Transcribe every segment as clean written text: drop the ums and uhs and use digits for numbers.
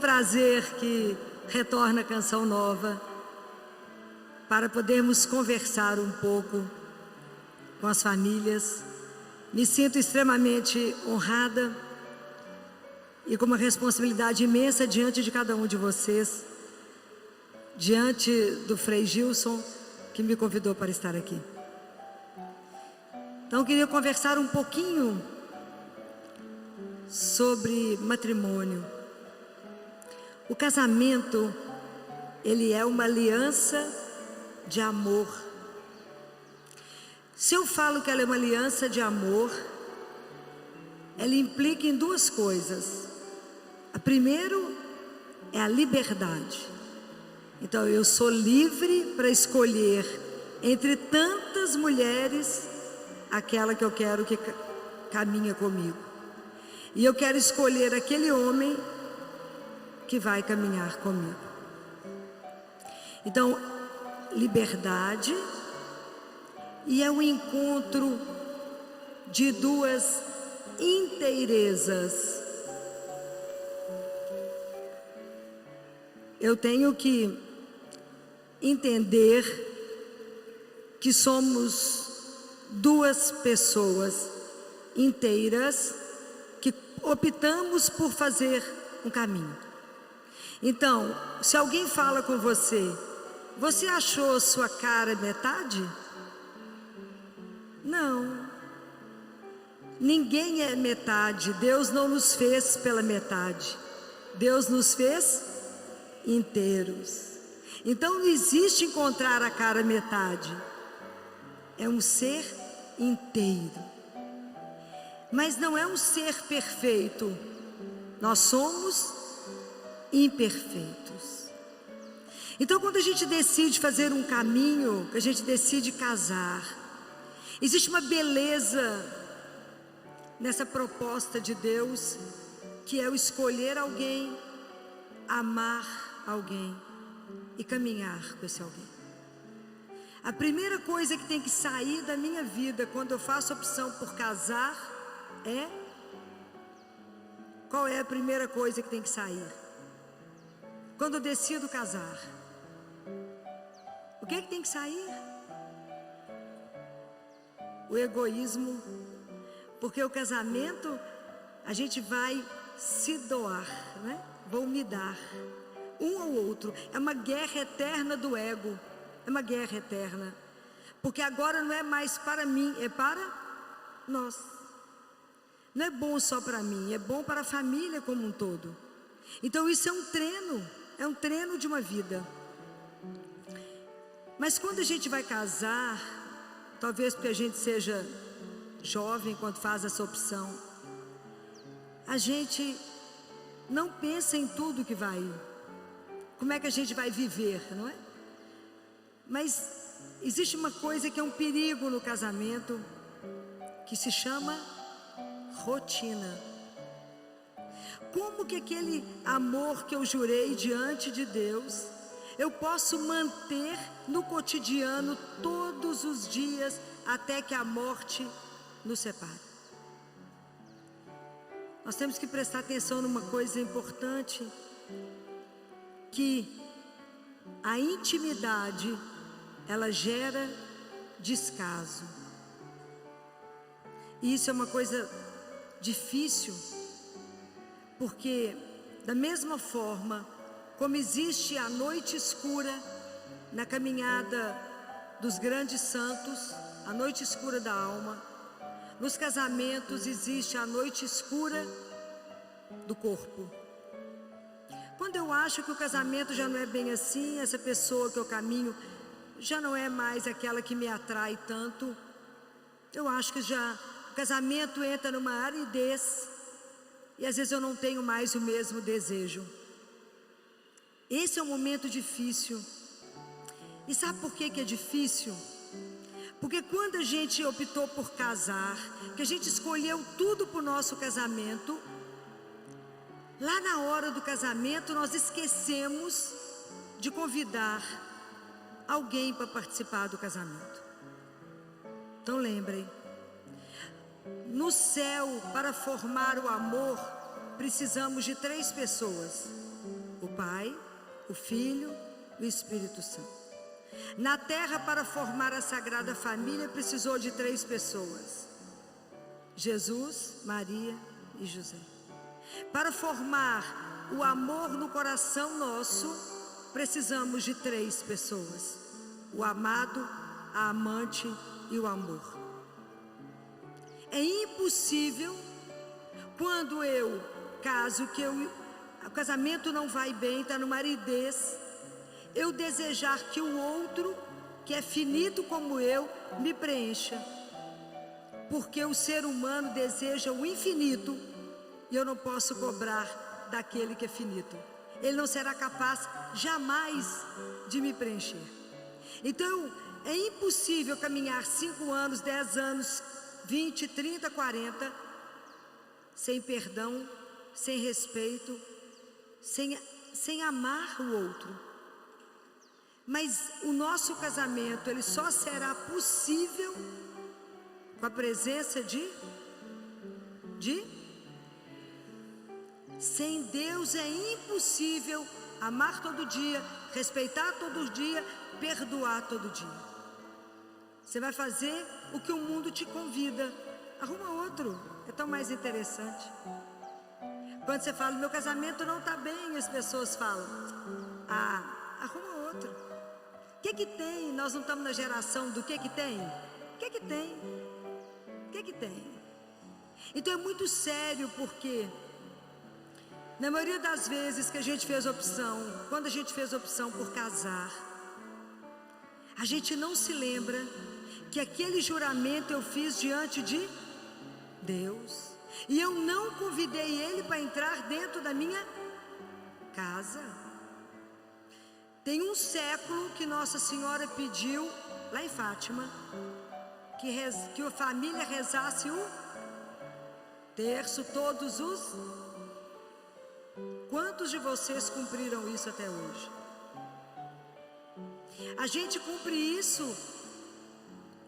prazer que retorna a Canção Nova para podermos conversar um pouco com as famílias. Me sinto extremamente honrada e com uma responsabilidade imensa diante de cada um de vocês, diante do Frei Gilson, que me convidou para estar aqui. Então, eu queria conversar um pouquinho sobre matrimônio. O casamento, ele é uma aliança de amor. Se eu falo que ela é uma aliança de amor, ela implica em duas coisas. A primeira é a liberdade. Então, eu sou livre para escolher entre tantas mulheres aquela que eu quero que caminha comigo. E eu quero escolher aquele homem que vai caminhar comigo. Então, liberdade, e é o encontro de duas inteirezas. Eu tenho que entender que somos duas pessoas inteiras que optamos por fazer um caminho. Então, se alguém fala com você, você achou sua cara metade? Não. Ninguém é metade. Deus não nos fez pela metade. Deus nos fez inteiros. Então não existe encontrar a cara metade. É um ser inteiro. Mas não é um ser perfeito. Nós somos imperfeitos. Então, quando a gente decide fazer um caminho, que a gente decide casar, existe uma beleza nessa proposta de Deus, que é o escolher alguém, amar alguém e caminhar com esse alguém. A primeira coisa que tem que sair da minha vida quando eu faço opção por casar é... Qual é a primeira coisa que tem que sair? Quando eu decido casar, o que é que tem que sair? O egoísmo. Porque o casamento, a gente vai se doar, né? Vou me dar um ao outro. É uma guerra eterna do ego. É uma guerra eterna. Porque agora não é mais para mim, é para nós. Não é bom só para mim, é bom para a família como um todo. Então isso é um treino de uma vida. Mas quando a gente vai casar, talvez porque a gente seja jovem quando faz essa opção, a gente não pensa em tudo que vai, como é que a gente vai viver, não é? Mas existe uma coisa que é um perigo no casamento, que se chama rotina. Como que aquele amor que eu jurei diante de Deus, eu posso manter no cotidiano todos os dias até que a morte nos separe? Nós temos que prestar atenção numa coisa importante, que a intimidade, ela gera descaso. E isso é uma coisa difícil, porque da mesma forma como existe a noite escura na caminhada dos grandes santos, a noite escura da alma, nos casamentos existe a noite escura do corpo. Quando eu acho que o casamento já não é bem assim, essa pessoa que eu caminho já não é mais aquela que me atrai tanto, eu acho que já o casamento entra numa aridez e às vezes eu não tenho mais o mesmo desejo. Esse é um momento difícil. E sabe por que é difícil? Porque quando a gente optou por casar, que a gente escolheu tudo para o nosso casamento, lá na hora do casamento nós esquecemos de convidar alguém para participar do casamento. Então lembrem, no céu, para formar o amor, precisamos de 3 pessoas. o Pai, o Filho e o Espírito Santo. Na terra, para formar a Sagrada Família, precisou de 3 pessoas: Jesus, Maria e José. Para formar o amor no coração nosso, precisamos de 3 pessoas: o amado, a amante e o amor. É impossível, quando eu caso, o casamento não vai bem, está no maridez, eu desejar que o outro, que é finito como eu, me preencha. Porque o ser humano deseja o infinito e eu não posso cobrar daquele que é finito. Ele não será capaz jamais de me preencher. Então, é impossível caminhar 5 anos, 10 anos, 20, 30, 40, sem perdão, sem respeito, sem amar o outro. Mas o nosso casamento, ele só será possível com a presença sem Deus é impossível amar todo dia, respeitar todo dia, perdoar todo dia. Você vai fazer o que o mundo te convida. Arruma outro, é tão mais interessante. Quando você fala, meu casamento não está bem, as pessoas falam, arruma outro. O que tem? Nós não estamos na geração do que tem? O que tem? O que tem? Então é muito sério, porque na maioria das vezes que a gente fez opção, quando a gente fez opção por casar, a gente não se lembra que aquele juramento eu fiz diante de Deus, e eu não convidei ele para entrar dentro da minha casa. Tem um século que Nossa Senhora pediu lá em Fátima que a família rezasse o terço todos os... Quantos de vocês cumpriram isso até hoje? A gente cumpre isso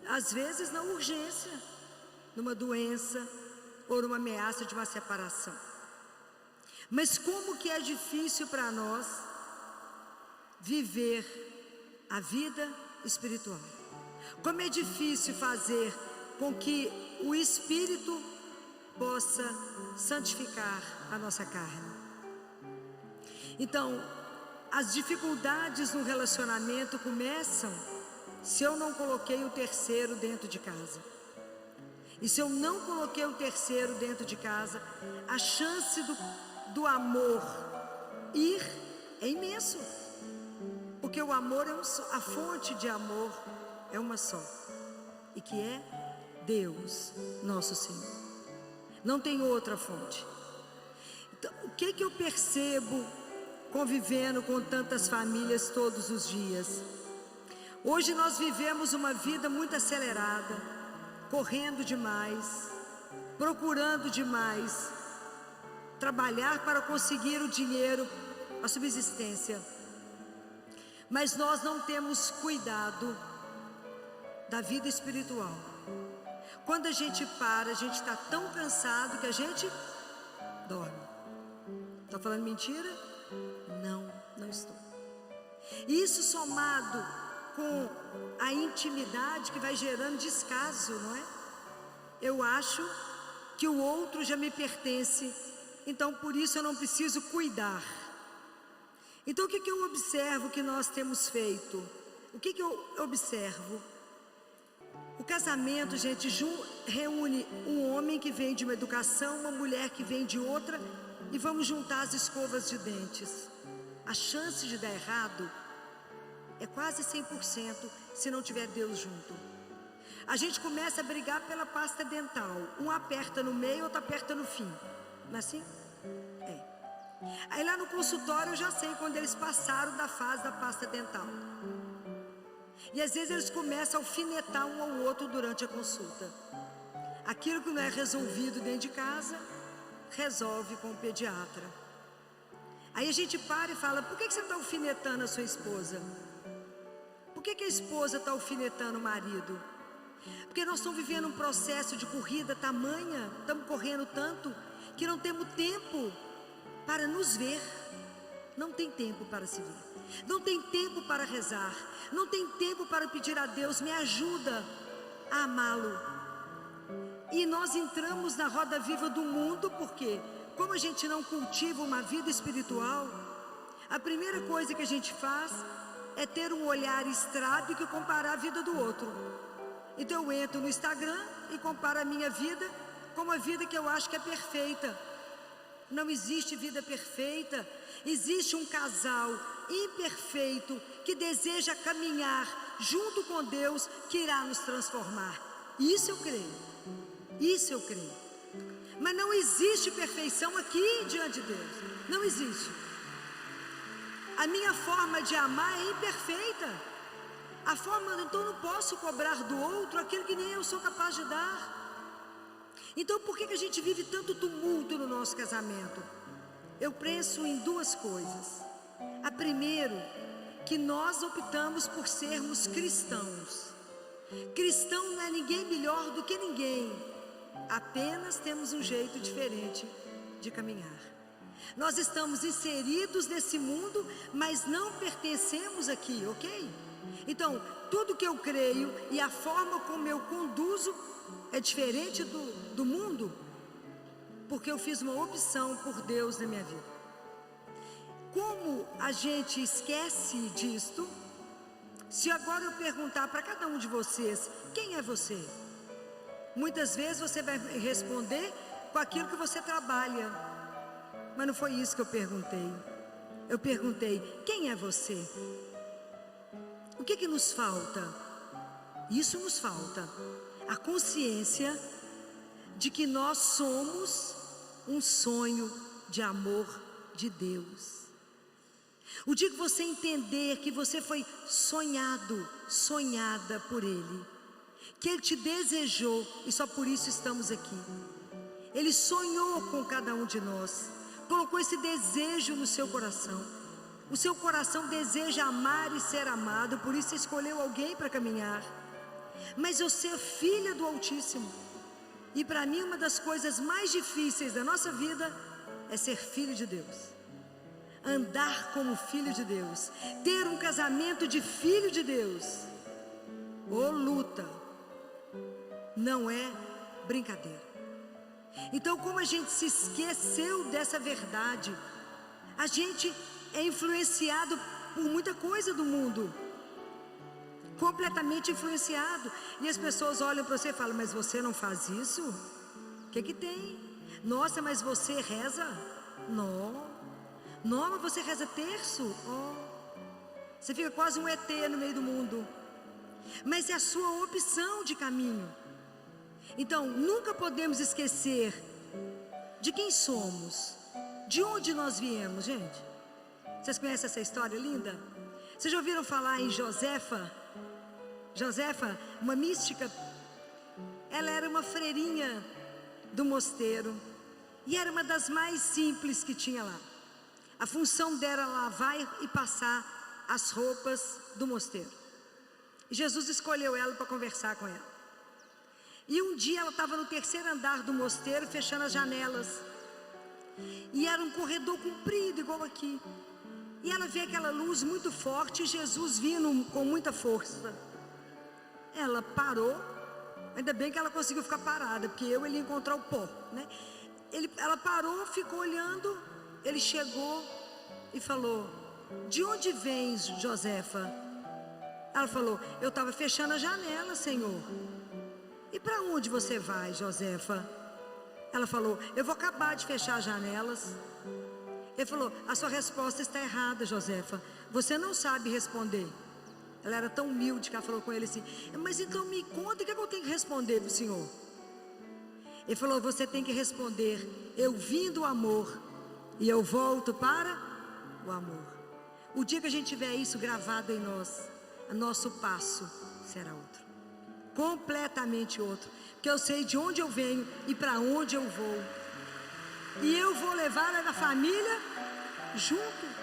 às vezes na urgência, numa doença ou numa ameaça de uma separação. Mas como que é difícil para nós viver a vida espiritual. Como é difícil fazer com que o Espírito possa santificar a nossa carne. Então, as dificuldades no relacionamento começam se eu não coloquei o terceiro dentro de casa. E se eu não coloquei o terceiro dentro de casa, a chance do amor ir é imenso. Porque o amor é a fonte de amor é uma só, e que é Deus, nosso Senhor. Não tem outra fonte. Então, o que eu percebo convivendo com tantas famílias todos os dias? Hoje nós vivemos uma vida muito acelerada, correndo demais, procurando demais, trabalhar para conseguir o dinheiro, a subsistência. Mas nós não temos cuidado da vida espiritual. Quando a gente para, a gente está tão cansado que a gente dorme. Está falando mentira? Não estou. Isso somado com a intimidade que vai gerando descaso, não é? Eu acho que o outro já me pertence, então por isso eu não preciso cuidar. Então o que eu observo que nós temos feito? O que eu observo? O casamento, gente, reúne um homem que vem de uma educação, uma mulher que vem de outra, e vamos juntar as escovas de dentes. A chance de dar errado é quase 100% se não tiver Deus junto. A gente começa a brigar pela pasta dental. Um aperta no meio, outro aperta no fim. Não é assim? É. Aí lá no consultório eu já sei quando eles passaram da fase da pasta dental. E às vezes eles começam a alfinetar um ao outro durante a consulta. Aquilo que não é resolvido dentro de casa, resolve com o pediatra. Aí a gente para e fala: por que você está alfinetando a sua esposa? Por que a esposa está alfinetando o marido? Porque nós estamos vivendo um processo de corrida tamanha, estamos correndo tanto, que não temos tempo para nos ver. não tem tempo para se ver, não tem tempo para rezar, não tem tempo para pedir a Deus, me ajuda a amá-lo. E nós entramos na roda viva do mundo, porque como a gente não cultiva uma vida espiritual, a primeira coisa que a gente faz é ter um olhar estrábico e comparar a vida do outro. Então eu entro no Instagram e comparo a minha vida com uma vida que eu acho que é perfeita. Não existe vida perfeita, existe um casal imperfeito que deseja caminhar junto com Deus, que irá nos transformar. Isso eu creio, isso eu creio. Mas não existe perfeição aqui diante de Deus, não existe. A minha forma de amar é imperfeita. A forma, então eu não posso cobrar do outro aquilo que nem eu sou capaz de dar. Então por que a gente vive tanto tumulto no nosso casamento? Eu penso em duas coisas. A primeira, que nós optamos por sermos cristãos. Cristão não é ninguém melhor do que ninguém, apenas temos um jeito diferente de caminhar. Nós estamos inseridos nesse mundo, mas não pertencemos aqui, ok? Então, tudo que eu creio e a forma como eu conduzo é diferente do mundo, porque eu fiz uma opção por Deus na minha vida. Como a gente esquece disto, se agora eu perguntar para cada um de vocês, quem é você? Muitas vezes você vai responder com aquilo que você trabalha, mas não foi isso que eu perguntei. Eu perguntei, quem é você? O que nos falta? Isso nos falta, a consciência de que nós somos um sonho de amor de Deus. O dia que você entender que você foi sonhado, sonhada por Ele, que Ele te desejou e só por isso estamos aqui. Ele sonhou com cada um de nós, colocou esse desejo no seu coração. O seu coração deseja amar e ser amado, por isso escolheu alguém para caminhar. Mas eu ser filha do Altíssimo, e para mim uma das coisas mais difíceis da nossa vida é ser filho de Deus. Andar como filho de Deus, ter um casamento de filho de Deus, ô luta, não é brincadeira. Então, como a gente se esqueceu dessa verdade, a gente é influenciado por muita coisa do mundo, completamente influenciado, e as pessoas olham para você e falam, mas você não faz isso? O que tem? Nossa, mas você reza? Não, mas você reza terço? Você fica quase um ET no meio do mundo. Mas é a sua opção de caminho. Então, nunca podemos esquecer de quem somos, de onde nós viemos, gente. Vocês conhecem essa história linda? Vocês já ouviram falar em Josefa? Josefa, uma mística. Ela era uma freirinha do mosteiro e era uma das mais simples que tinha lá. A função dela era lavar e passar as roupas do mosteiro. E Jesus escolheu ela para conversar com ela. E um dia ela estava no terceiro andar do mosteiro, fechando as janelas. E era um corredor comprido, igual aqui. E ela vê aquela luz muito forte, e Jesus vindo com muita força. Ela parou, ainda bem que ela conseguiu ficar parada, porque ele ia encontrar o pó, né? Ela parou, ficou olhando, ele chegou e falou, de onde vens, Josefa? Ela falou, eu estava fechando a janela, Senhor. E para onde você vai, Josefa? Ela falou, eu vou acabar de fechar as janelas. Ele falou, a sua resposta está errada, Josefa, você não sabe responder. Ela era tão humilde que ela falou com ele assim, mas então me conta o que eu tenho que responder para o Senhor. Ele falou, você tem que responder, eu vim do amor e eu volto para o amor. O dia que a gente tiver isso gravado em nós, o nosso passo será outro, completamente outro, porque eu sei de onde eu venho e para onde eu vou, e eu vou levar a família junto.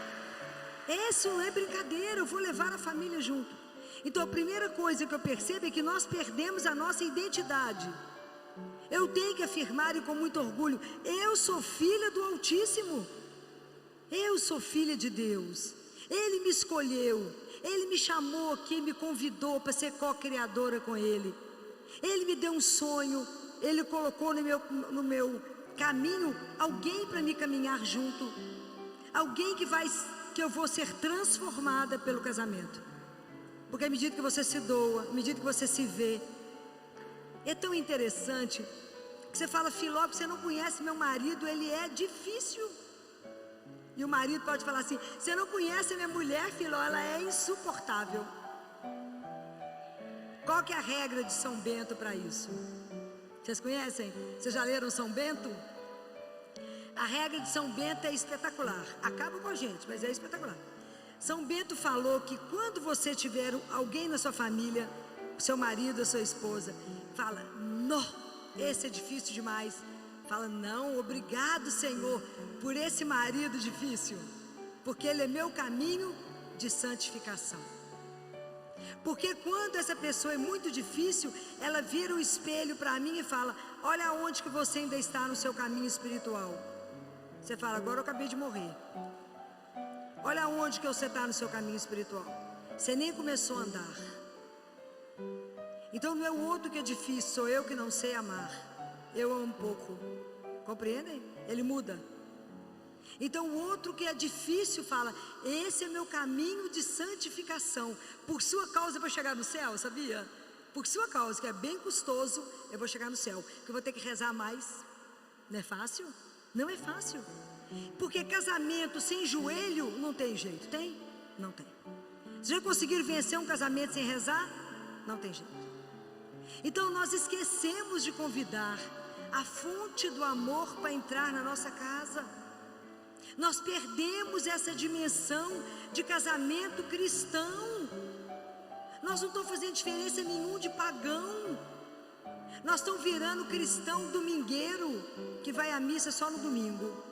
Esse não é brincadeira, eu vou levar a família junto. Então a primeira coisa que eu percebo é que nós perdemos a nossa identidade. Eu tenho que afirmar e com muito orgulho, eu sou filha do Altíssimo. Eu sou filha de Deus. Ele me escolheu. Ele me chamou aqui, me convidou para ser co-criadora com Ele. Ele me deu um sonho. Ele colocou no meu caminho alguém para me caminhar junto. Alguém que eu vou ser transformada pelo casamento. Porque à medida que você se doa, à medida que você se vê, é tão interessante que você fala: Filó, você não conhece meu marido, ele é difícil. E o marido pode falar assim: você não conhece a minha mulher, Filó, ela é insuportável. Qual que é a regra de São Bento para isso? Vocês conhecem? Vocês já leram São Bento? A regra de São Bento é espetacular. Acaba com a gente, mas é espetacular. São Bento falou que quando você tiver alguém na sua família, seu marido, a sua esposa, fala: não, esse é difícil demais. Fala: não, obrigado, Senhor, por esse marido difícil, porque ele é meu caminho de santificação. Porque quando essa pessoa é muito difícil, ela vira um espelho para mim e fala: olha onde que você ainda está no seu caminho espiritual. Você fala: agora eu acabei de morrer. Olha onde que você está no seu caminho espiritual. Você nem começou a andar. Então não é o outro que é difícil, sou eu que não sei amar. Eu amo pouco. Compreendem? Ele muda. Então o outro que é difícil fala: esse é meu caminho de santificação. Por sua causa eu vou chegar no céu, sabia? Por sua causa, que é bem custoso, eu vou chegar no céu. Porque eu vou ter que rezar mais. Não é fácil? Não é fácil. Porque casamento sem joelho não tem jeito. Tem? Não tem. Vocês já conseguiram vencer um casamento sem rezar? Não tem jeito. Então nós esquecemos de convidar a fonte do amor para entrar na nossa casa. Nós perdemos essa dimensão de casamento cristão. Nós não estamos fazendo diferença nenhuma de pagão. Nós estamos virando cristão domingueiro, que vai à missa só no domingo.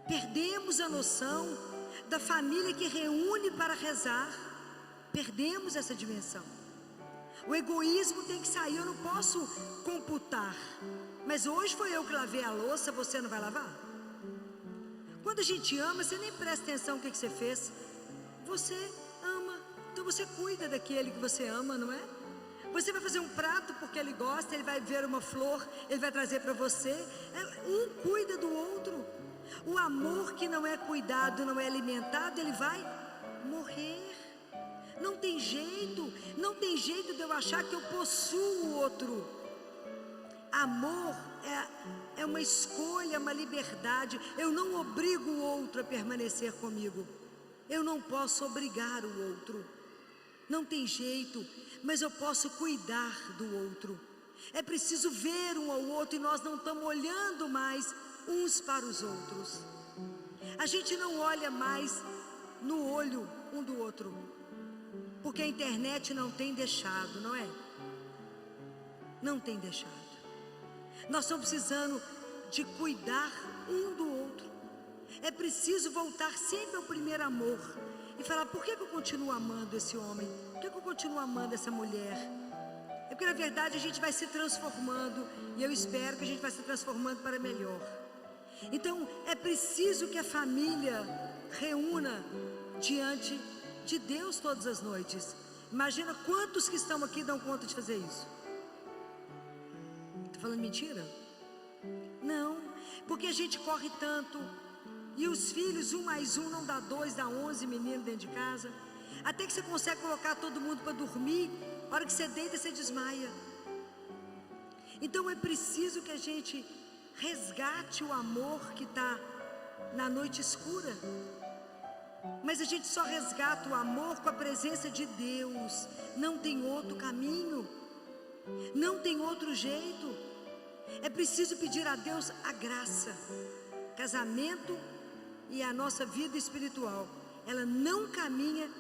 Perdemos a noção da família que reúne para rezar. Perdemos essa dimensão. O egoísmo tem que sair. Eu não posso computar: mas hoje foi eu que lavei a louça, você não vai lavar? Quando a gente ama, você nem presta atenção no que você fez. Você ama, então você cuida daquele que você ama, não é? Você vai fazer um prato porque ele gosta, ele vai ver uma flor, ele vai trazer para você. Um cuida do outro. O amor que não é cuidado, não é alimentado, ele vai morrer. Não tem jeito, não tem jeito de eu achar que eu possuo o outro. Amor é uma escolha, uma liberdade. Eu não obrigo o outro a permanecer comigo. Eu não posso obrigar o outro. Não tem jeito, mas eu posso cuidar do outro. É preciso ver um ao outro e nós não estamos olhando mais uns para os outros. A gente não olha mais no olho um do outro, porque a internet não tem deixado, não é? Não tem deixado. Nós estamos precisando de cuidar um do outro. É preciso voltar sempre ao primeiro amor e falar: por que eu continuo amando esse homem? Por que eu continuo amando essa mulher? É porque na verdade a gente vai se transformando, e eu espero que a gente vai se transformando para melhor. Então é preciso que a família reúna diante de Deus todas as noites. Imagina quantos que estão aqui dão conta de fazer isso. Estou falando mentira? Não, porque a gente corre tanto. E os filhos, 1 mais 1 não dá 2, dá 11 meninos dentro de casa. Até que você consegue colocar todo mundo para dormir. A hora que você deita, você desmaia. Então é preciso que a gente resgate o amor que está na noite escura. Mas a gente só resgata o amor com a presença de Deus. Não tem outro caminho. Não tem outro jeito. É preciso pedir a Deus a graça. Casamento e a nossa vida espiritual, ela não caminha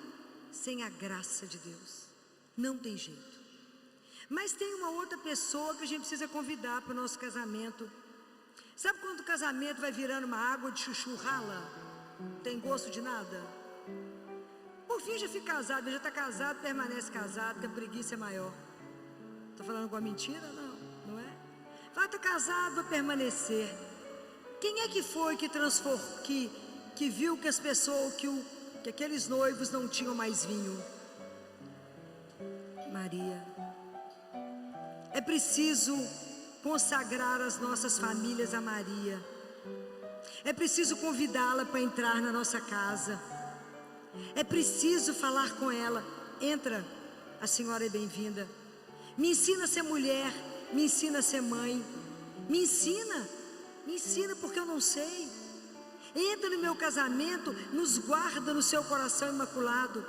sem a graça de Deus. Não tem jeito. Mas tem uma outra pessoa que a gente precisa convidar para o nosso casamento. Sabe quando o casamento vai virando uma água de chuchu rala? Tem gosto de nada? Por fim já fica casado, já está casado, permanece casado, que a preguiça é maior. Estou falando alguma mentira? Não, não é? Vai estar casado, vai permanecer. Quem é que foi que transformou, que viu que as pessoas, que aqueles noivos não tinham mais vinho? Maria. É preciso consagrar as nossas famílias a Maria. É preciso convidá-la para entrar na nossa casa. É preciso falar com ela: entra, a senhora é bem-vinda. Me ensina a ser mulher, me ensina a ser mãe. Me ensina porque eu não sei. Entra no meu casamento, nos guarda no seu coração imaculado,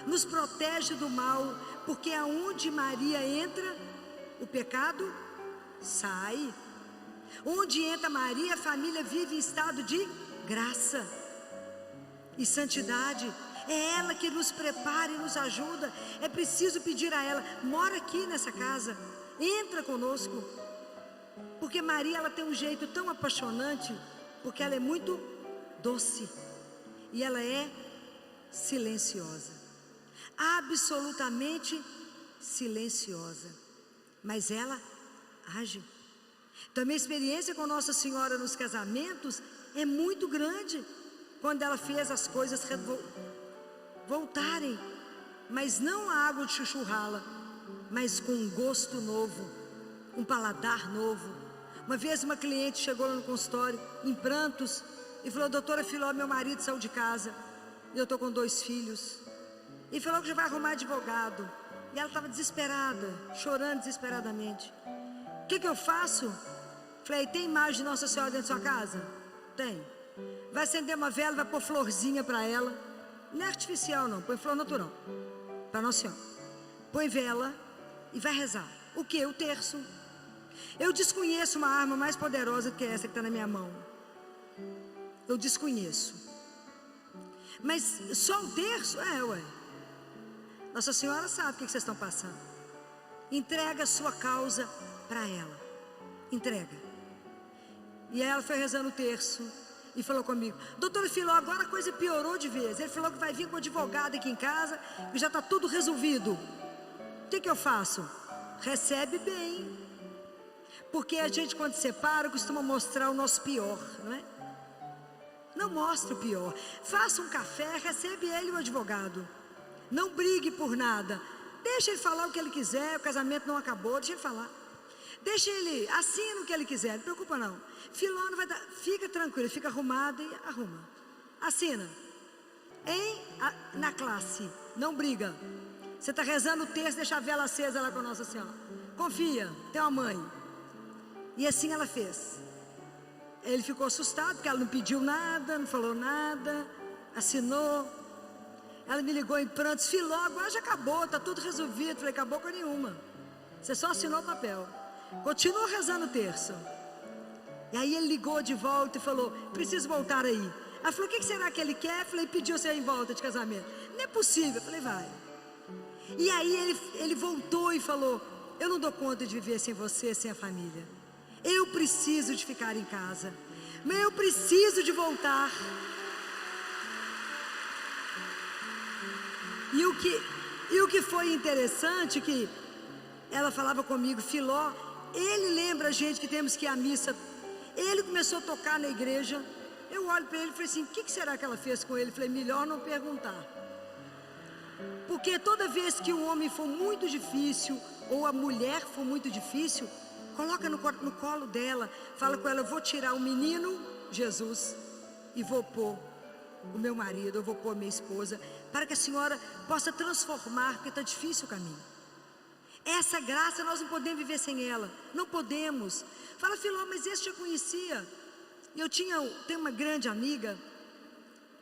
nos protege do mal, porque aonde Maria entra, o pecado sai. Onde entra Maria, a família vive em estado de graça e santidade. É ela que nos prepara e nos ajuda. É preciso pedir a ela: mora aqui nessa casa, entra conosco. Porque Maria, ela tem um jeito tão apaixonante, porque ela é muito doce e ela é silenciosa, absolutamente silenciosa, mas ela age. Então, a minha experiência com Nossa Senhora nos casamentos é muito grande, quando ela fez as coisas voltarem, mas não a água de chuchurrala, mas com um gosto novo, um paladar novo. Uma vez uma cliente chegou lá no consultório em prantos e falou: doutora Filó, meu marido saiu de casa e eu estou com 2 filhos, e falou que já vai arrumar advogado. E ela estava desesperada, chorando desesperadamente. O que eu faço? Falei: tem imagem de Nossa Senhora dentro da sua casa? Tem. Vai acender uma vela, vai pôr florzinha para ela. Não é artificial não, põe flor natural para Nossa Senhora. Põe vela e vai rezar. O que? O terço. Eu desconheço uma arma mais poderosa do que essa que está na minha mão. Eu desconheço. Mas só o terço? Ué. Nossa Senhora sabe o que vocês estão passando. Entrega a sua causa para ela. Entrega. E ela foi rezando o terço e falou comigo: doutora Filó, agora a coisa piorou de vez. Ele falou que vai vir com um advogado aqui em casa, que já está tudo resolvido. O que eu faço? Recebe bem. Porque a gente, quando separa, costuma mostrar o nosso pior, não é? Não mostra o pior. Faça um café, recebe ele, o advogado. Não brigue por nada. Deixa ele falar o que ele quiser. O casamento não acabou, deixa ele falar. Deixa ele, assina o que ele quiser, não preocupa não. Filó não vai dar, fica tranquilo, fica arrumado e arruma. Assina. Na classe, não briga. Você está rezando o terço, deixa a vela acesa lá com a Nossa Senhora. Confia, tem uma mãe. E assim ela fez. Ele ficou assustado, porque ela não pediu nada, não falou nada, assinou. Ela me ligou em prantos: Filó, agora já acabou, está tudo resolvido. Falei: acabou com nenhuma, você só assinou o papel. Continuou rezando o terço. E aí ele ligou de volta e falou: preciso voltar aí. Ela falou: o que será que ele quer? Falei: pediu você em volta de casamento. Não é possível. Falei: vai. E aí ele voltou e falou: eu não dou conta de viver sem você, sem a família. Eu preciso de ficar em casa, mas eu preciso de voltar. E o que foi interessante, que ela falava comigo: Filó, ele lembra a gente que temos que ir à missa. Ele começou a tocar na igreja. Eu olho para ele e falei assim: o que será que ela fez com ele? Falei: melhor não perguntar. Porque toda vez que o homem for muito difícil, ou a mulher for muito difícil, coloca no colo dela, fala com ela: eu vou tirar o menino Jesus e vou pôr o meu marido, eu vou pôr minha esposa, para que a senhora possa transformar, porque está difícil o caminho. Essa graça nós não podemos viver sem ela, não podemos. Fala: Filó, mas esse já conhecia. Eu tenho uma grande amiga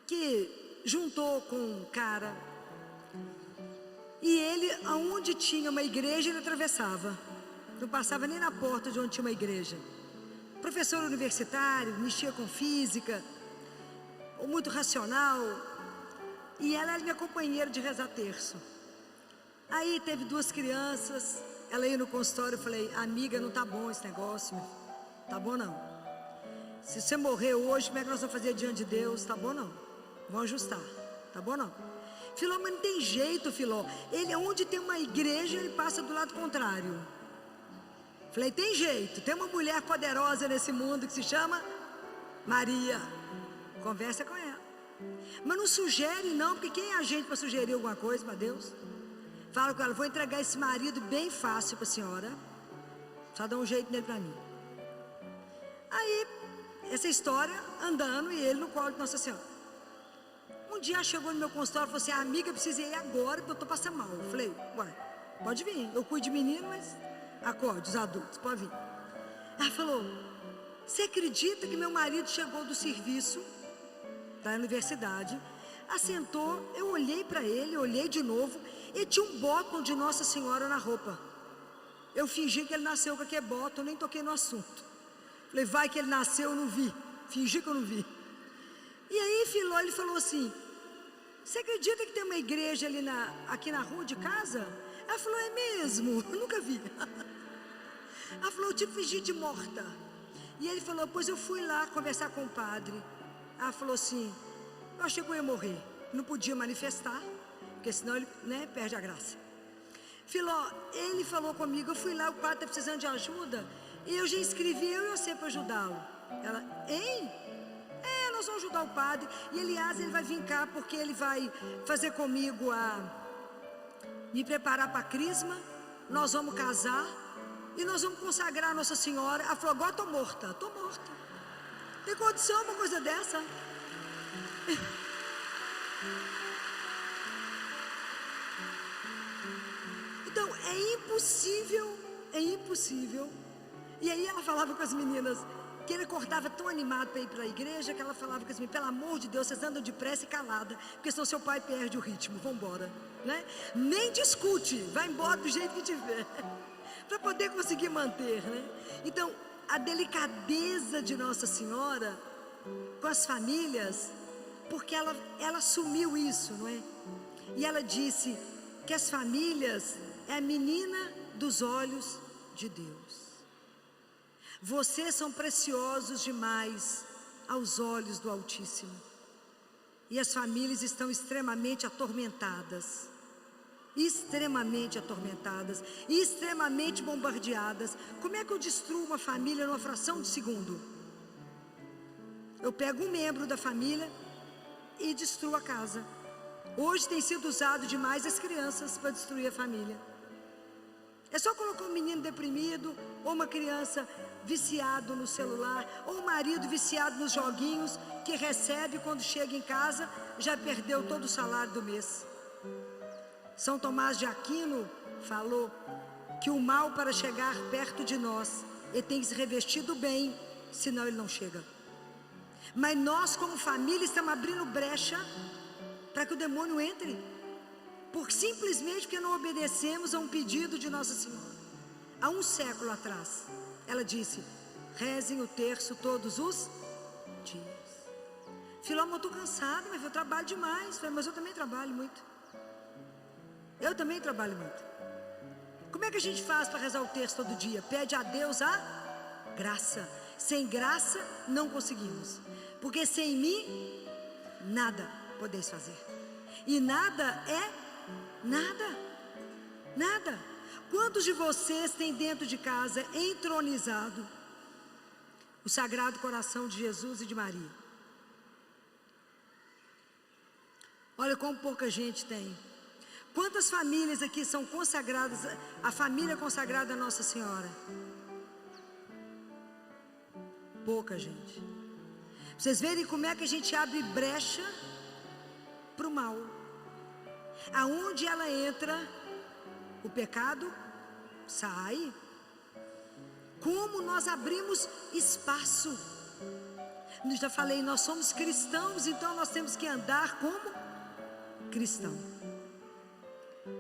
que juntou com um cara, e ele, aonde tinha uma igreja, ele atravessava, não passava nem na porta de onde tinha uma igreja. Professor universitário, mexia com física, muito racional, e ela era minha companheira de rezar terço. Aí teve 2 crianças, ela ia no consultório, eu falei: amiga, não tá bom esse negócio, meu. Tá bom não. Se você morrer hoje, como é que nós vamos fazer diante de Deus? Tá bom não. Vamos ajustar, tá bom não. Filó, mas não tem jeito, Filó. Ele, onde tem uma igreja, ele passa do lado contrário. Falei: tem jeito, tem uma mulher poderosa nesse mundo que se chama Maria, conversa com ela. Mas não sugere não, porque quem é a gente para sugerir alguma coisa para Deus? Fala com ela, vou entregar esse marido bem fácil para a senhora, só dá um jeito nele para mim. Aí, essa história, andando, e ele no colo de Nossa Senhora. Um dia chegou no meu consultório e falou assim, amiga, eu preciso ir agora, porque eu estou passando mal. Eu falei, ué, pode vir, eu cuido de menino, mas acorde, os adultos, pode vir. Ela falou, você acredita que meu marido chegou do serviço, da universidade, assentou, eu olhei para ele, olhei de novo, e tinha um bottom de Nossa Senhora na roupa. Eu fingi que ele nasceu com aquele bottom, nem toquei no assunto. Falei, vai que ele nasceu, eu não vi, fingi que eu não vi. E aí, Filó, ele falou assim, você acredita que tem uma igreja ali aqui na rua de casa? Ela falou, é mesmo? Eu nunca vi. Ela falou, eu te fingi de morta. E ele falou, pois eu fui lá conversar com o padre. Ela falou assim, eu achei que eu ia morrer. Não podia manifestar, porque senão ele, né, perde a graça. Filó, ele falou comigo, eu fui lá, o padre está precisando de ajuda, e eu já inscrevi eu e você para ajudá-lo. Ela, hein? É, nós vamos ajudar o padre. E aliás, ele vai vir cá porque ele vai fazer comigo me preparar para a crisma. Nós vamos casar e nós vamos consagrar a Nossa Senhora. Ela falou, agora estou morta. Estou morta. Tem condição uma coisa dessa? Então, é impossível. E aí ela falava com as meninas, que ele acordava tão animado para ir para a igreja, que ela falava com as meninas, pelo amor de Deus, vocês andam depressa e calada, porque senão seu pai perde o ritmo, vão embora, né? Nem discute, vai embora do jeito que tiver, para poder conseguir manter, né? Então, a delicadeza de Nossa Senhora com as famílias, porque ela assumiu isso, não é? E ela disse que as famílias é a menina dos olhos de Deus. Vocês são preciosos demais aos olhos do Altíssimo. E as famílias estão extremamente atormentadas, e extremamente bombardeadas. Como é que eu destruo uma família numa fração de segundo? Eu pego um membro da família e destruo a casa. Hoje tem sido usado demais as crianças para destruir a família. É só colocar um menino deprimido, ou uma criança viciado no celular, ou um marido viciado nos joguinhos, que recebe quando chega em casa, já perdeu todo o salário do mês. São Tomás de Aquino falou que o mal, para chegar perto de nós, ele tem que se revestir do bem, senão ele não chega. Mas nós, como família, estamos abrindo brecha para que o demônio entre, simplesmente porque não obedecemos a um pedido de Nossa Senhora. Há um século atrás, ela disse, rezem o terço todos os dias. Filó, eu estou cansada, mas eu trabalho demais. Falei, mas eu também trabalho muito. Como é que a gente faz para rezar o terço todo dia? Pede a Deus a graça. Sem graça não conseguimos, porque sem mim nada podeis fazer. E nada é nada. Quantos de vocês têm dentro de casa entronizado o Sagrado Coração de Jesus e de Maria? Olha como pouca gente tem. Quantas famílias aqui são consagradas, a família consagrada a Nossa Senhora? Pouca gente. Vocês verem como é que a gente abre brecha para o mal. Aonde ela entra, o pecado sai. Como nós abrimos espaço. Eu já falei, nós somos cristãos, então nós temos que andar como cristão.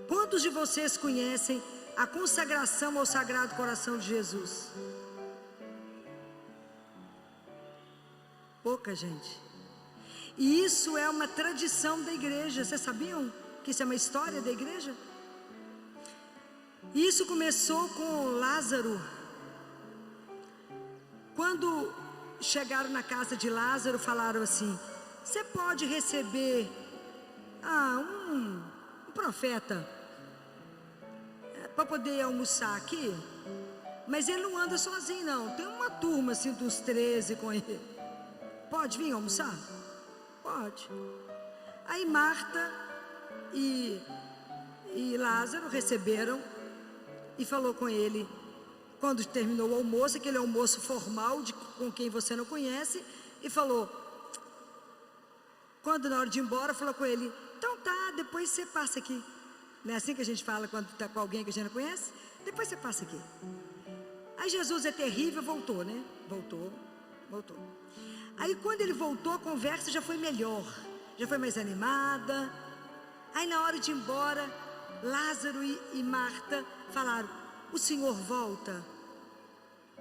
Quantos de vocês conhecem a consagração ao Sagrado Coração de Jesus? Pouca gente. E isso é uma tradição da igreja. Vocês sabiam que isso é uma história da igreja? Isso começou com Lázaro. Quando chegaram na casa de Lázaro, falaram assim: você pode receber um profeta para poder almoçar aqui? Mas ele não anda sozinho não, tem uma turma assim dos 13 com ele. pode vir almoçar? Pode. Aí Marta e Lázaro receberam e falou com ele, quando terminou o almoço, aquele almoço formal com quem você não conhece, e falou, quando na hora de ir embora, falou com ele, então tá, depois você passa aqui. Não é assim que a gente fala quando está com alguém que a gente não conhece? Depois você passa aqui. Aí Jesus é terrível, voltou, né? Voltou. Aí quando ele voltou, a conversa já foi melhor, já foi mais animada. Aí na hora de ir embora, Lázaro e Marta falaram, o Senhor volta?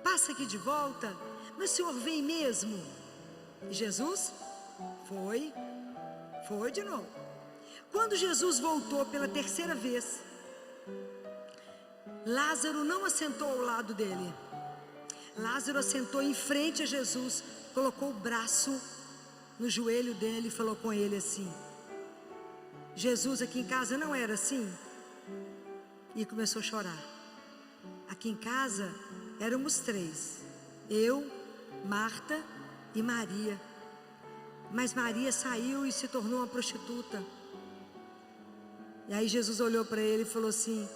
Passa aqui de volta? Mas o Senhor vem mesmo? E Jesus foi de novo. Quando Jesus voltou pela terceira vez, Lázaro não assentou ao lado dele. Lázaro assentou em frente a Jesus, colocou o braço no joelho dele e falou com ele assim, Jesus, aqui em casa não era assim? E começou a chorar. Aqui em casa éramos três, eu, Marta e Maria. Mas Maria saiu e se tornou uma prostituta. E aí Jesus olhou para ele e falou assim,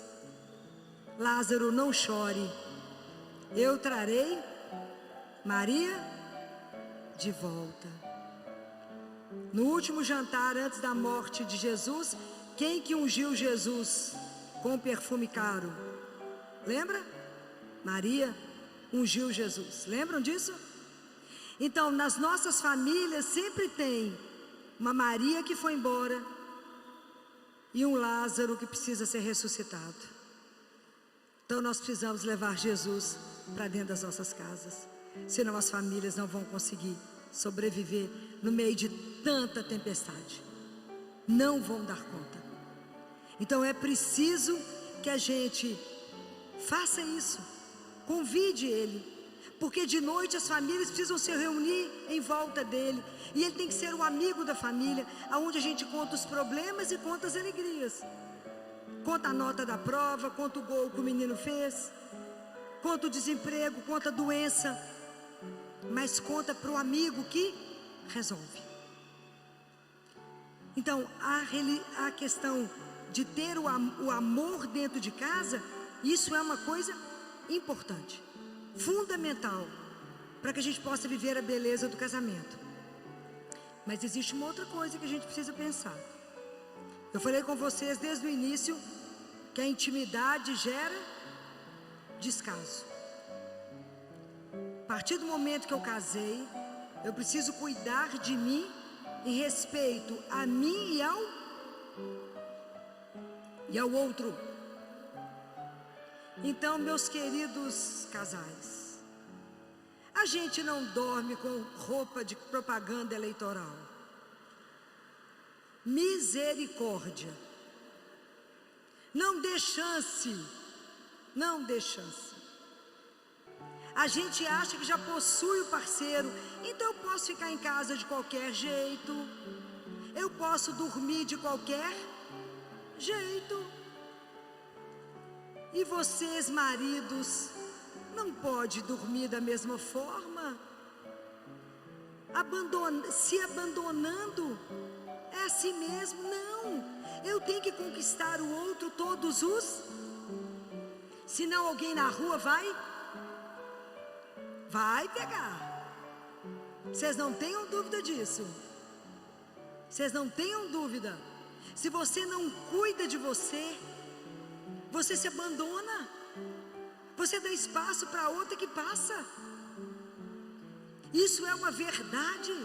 Lázaro, não chore, eu trarei Maria de volta. No último jantar antes da morte de Jesus, quem que ungiu Jesus com perfume caro? Lembra? Maria ungiu Jesus. Lembram disso? Então, nas nossas famílias sempre tem uma Maria que foi embora e um Lázaro que precisa ser ressuscitado. Então nós precisamos levar Jesus para dentro das nossas casas, senão as famílias não vão conseguir sobreviver no meio de tanta tempestade, não vão dar conta. Então é preciso que a gente faça isso, convide ele, porque de noite as famílias precisam se reunir em volta dele, e ele tem que ser o amigo da família, aonde a gente conta os problemas e conta as alegrias, conta a nota da prova, conta o gol que o menino fez, conta o desemprego, conta a doença, mas conta para o amigo que resolve. Então a questão de ter o amor dentro de casa, isso é uma coisa importante, fundamental, para que a gente possa viver a beleza do casamento. Mas existe uma outra coisa que a gente precisa pensar. Eu falei com vocês desde o início que a intimidade gera descaso. A partir do momento que eu casei, eu preciso cuidar de mim em respeito a mim e ao outro. Então, meus queridos casais, a gente não dorme com roupa de propaganda eleitoral. Misericórdia. Não dê chance. Não dê chance. A gente acha que já possui o parceiro, então eu posso ficar em casa de qualquer jeito, eu posso dormir de qualquer jeito. E vocês, maridos, não pode dormir da mesma forma, se abandonando. É assim mesmo? Não, eu tenho que conquistar o outro todos os, senão alguém na rua vai pegar. Vocês não tenham dúvida disso. Vocês não tenham dúvida. Se você não cuida de você, você se abandona, você dá espaço para outra que passa. Isso é uma verdade,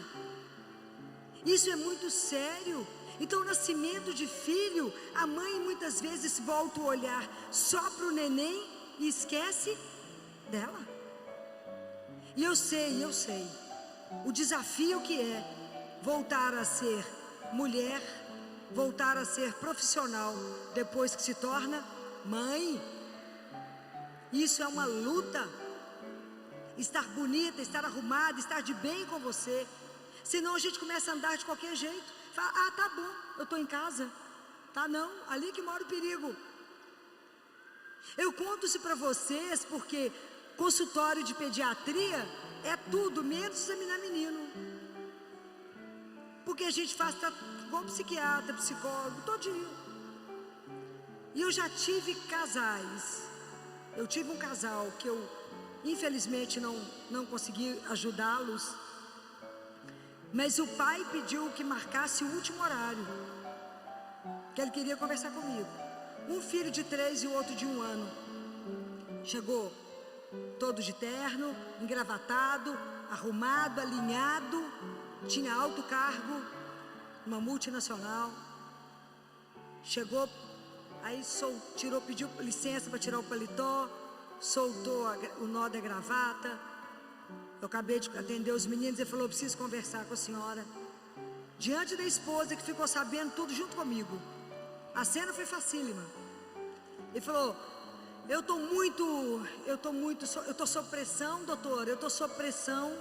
isso é muito sério. Então, o nascimento de filho, a mãe muitas vezes volta o olhar só para o neném e esquece dela. E eu sei o desafio que é voltar a ser mulher, voltar a ser profissional depois que se torna mãe. Isso é uma luta. Estar bonita, estar arrumada, estar de bem com você. Senão a gente começa a andar de qualquer jeito. Fala, tá bom, eu estou em casa. Tá não, ali que mora o perigo. Eu conto isso para vocês porque consultório de pediatria é tudo menos examinar menino. porque a gente faz igual psiquiatra, psicólogo, todinho. E eu já tive casais, eu tive um casal que eu infelizmente não consegui ajudá-los, mas o pai pediu que marcasse o último horário, que ele queria conversar comigo. Um filho de 3 e o outro de 1 ano. Chegou todo de terno, engravatado, arrumado, alinhado, tinha alto cargo, uma multinacional. Chegou, aí pediu licença para tirar o paletó, soltou o nó da gravata. Eu acabei de atender os meninos, ele falou: preciso conversar com a senhora. Diante da esposa que ficou sabendo tudo junto comigo. A cena foi facílima. Ele falou: eu tô sob pressão, doutor, eu tô sob pressão.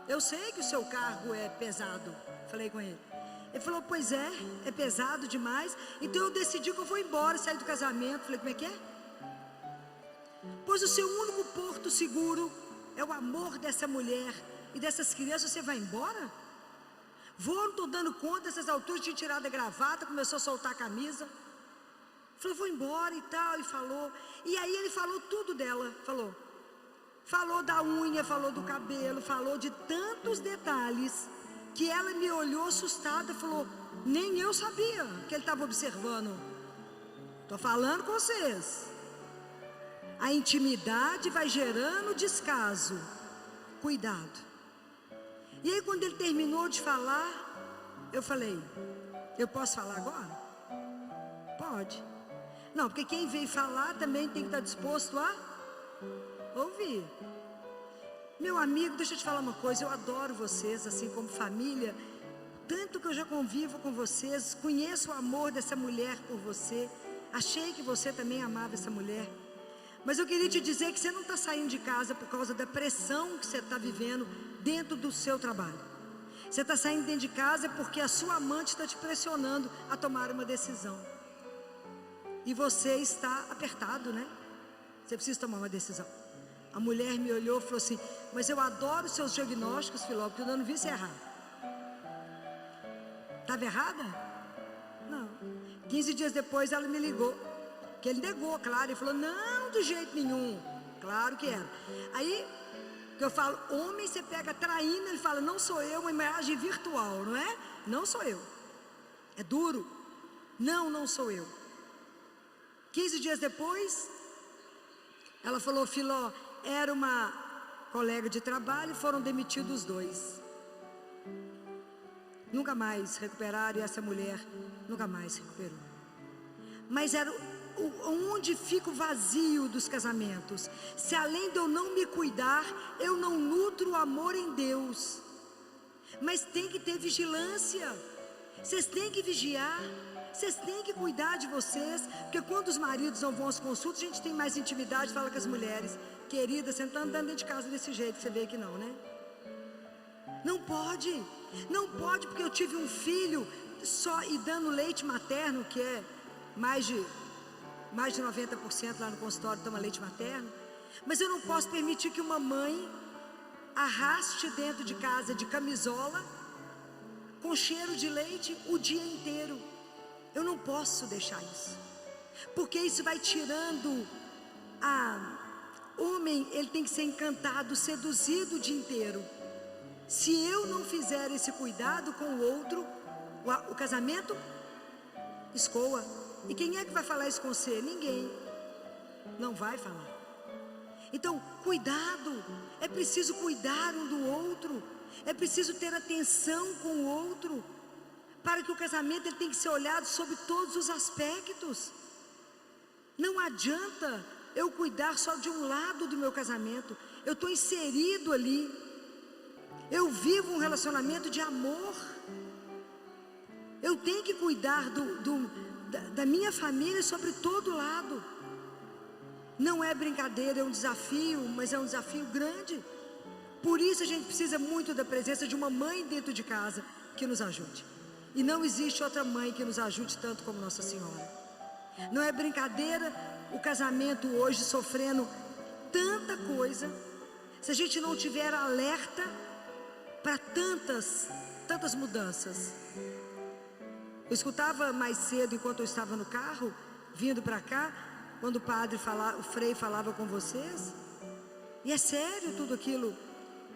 Eu sei que o seu cargo é pesado. Falei com ele. Ele falou: pois é pesado demais. Então eu decidi que eu vou embora, sair do casamento. Falei: como é que é? Pois o seu único porto seguro é o amor dessa mulher e dessas crianças. Você vai embora? Não estou dando conta dessas alturas, tinha tirado a gravata, começou a soltar a camisa. Falou: vou embora e tal, e falou. E aí ele falou tudo dela, falou da unha, falou do cabelo, falou de tantos detalhes, que ela me olhou assustada, falou: nem eu sabia que ele estava observando. Estou falando com vocês. A intimidade vai gerando descaso. Cuidado. E aí quando ele terminou de falar, eu falei: eu posso falar agora? Pode. Não, porque quem veio falar também tem que estar disposto a ouvir. Meu amigo, deixa eu te falar uma coisa, eu adoro vocês, assim como família, tanto que eu já convivo com vocês, conheço o amor dessa mulher por você, achei que você também amava essa mulher, mas eu queria te dizer que você não está saindo de casa por causa da pressão que você está vivendo dentro do seu trabalho. Você está saindo dentro de casa porque a sua amante está te pressionando a tomar uma decisão. E você está apertado, né? Você precisa tomar uma decisão. A mulher me olhou e falou assim: mas eu adoro seus diagnósticos, Filó, porque eu não vi você errar. Estava errada? Não. 15 dias depois ela me ligou, que ele negou, claro, ele falou: não, de jeito nenhum. Claro que era. Aí, que eu falo, homem você pega traindo, ele fala: não sou eu, uma imagem virtual, não é? Não sou eu. É duro. Não sou eu. 15 dias depois, ela falou: Filó, era uma colega de trabalho, foram demitidos os 2. Nunca mais recuperaram, e essa mulher nunca mais recuperou. Mas era onde fica o vazio dos casamentos. Se além de eu não me cuidar, eu não nutro o amor em Deus. Mas tem que ter vigilância. Vocês têm que vigiar. Vocês têm que cuidar de vocês, porque quando os maridos não vão às consultas, a gente tem mais intimidade, fala com as mulheres: querida, você não está andando dentro de casa desse jeito, você vê que não, né? Não pode, porque eu tive um filho só e dando leite materno, que é mais de 90% lá no consultório toma leite materno, mas eu não posso permitir que uma mãe arraste dentro de casa de camisola, com cheiro de leite o dia inteiro. Eu não posso deixar isso, porque isso vai tirando homem, ele tem que ser encantado, seduzido o dia inteiro. Se eu não fizer esse cuidado com o outro, o casamento escoa. E quem é que vai falar isso com você? Ninguém. Não vai falar. Então, cuidado. É preciso cuidar um do outro. É preciso ter atenção com o outro, para que o casamento ele tem que ser olhado sobre todos os aspectos. Não adianta eu cuidar só de um lado do meu casamento. Eu estou inserido ali. Eu vivo um relacionamento de amor. Eu tenho que cuidar da minha família sobre todo lado. Não é brincadeira, é um desafio, mas é um desafio grande. Por isso a gente precisa muito da presença de uma mãe dentro de casa que nos ajude. E não existe outra mãe que nos ajude tanto como Nossa Senhora. Não é brincadeira o casamento hoje sofrendo tanta coisa. Se a gente não tiver alerta, para tantas mudanças. Eu escutava mais cedo, enquanto eu estava no carro, vindo para cá, quando o Frei falava com vocês, e é sério tudo aquilo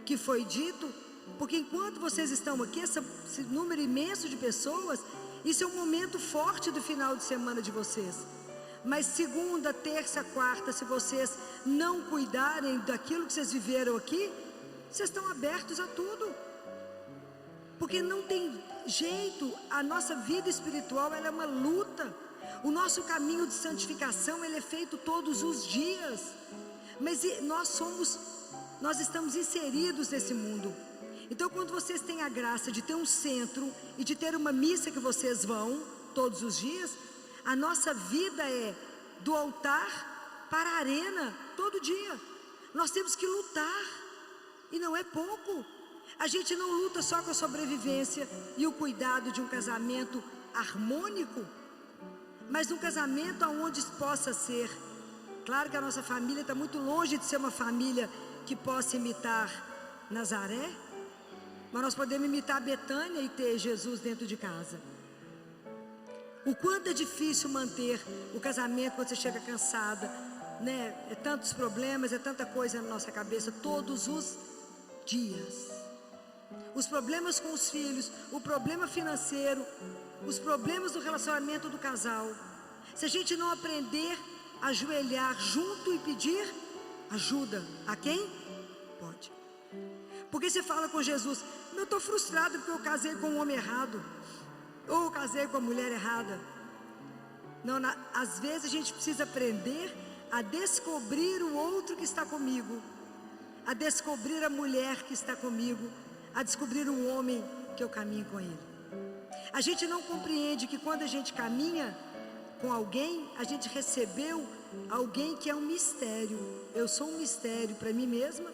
que foi dito, porque enquanto vocês estão aqui, esse número imenso de pessoas, isso é um momento forte do final de semana de vocês. Mas segunda, terça, quarta, se vocês não cuidarem daquilo que vocês viveram aqui, vocês estão abertos a tudo. Porque não tem jeito, a nossa vida espiritual, ela é uma luta. O nosso caminho de santificação, ele é feito todos os dias. Mas nós estamos inseridos nesse mundo. Então, quando vocês têm a graça de ter um centro e de ter uma missa que vocês vão todos os dias, a nossa vida é do altar para a arena todo dia. Nós temos que lutar, e não é pouco. A gente não luta só com a sobrevivência e o cuidado de um casamento harmônico, mas um casamento onde possa ser. Claro que a nossa família está muito longe de ser uma família que possa imitar Nazaré, mas nós podemos imitar Betânia e ter Jesus dentro de casa. O quanto é difícil manter o casamento quando você chega cansada, né? É tantos problemas, é tanta coisa na nossa cabeça todos os dias. Os problemas com os filhos, o problema financeiro, os problemas do relacionamento do casal. Se a gente não aprender a ajoelhar junto e pedir ajuda a quem? Pode. Porque você fala com Jesus, eu estou frustrado porque eu casei com um homem errado, ou eu casei com a mulher errada. Não, às vezes a gente precisa aprender a descobrir o outro que está comigo, a descobrir a mulher que está comigo, a descobrir o homem que eu caminho com ele. A gente não compreende que quando a gente caminha com alguém, a gente recebeu alguém que é um mistério. Eu sou um mistério para mim mesma,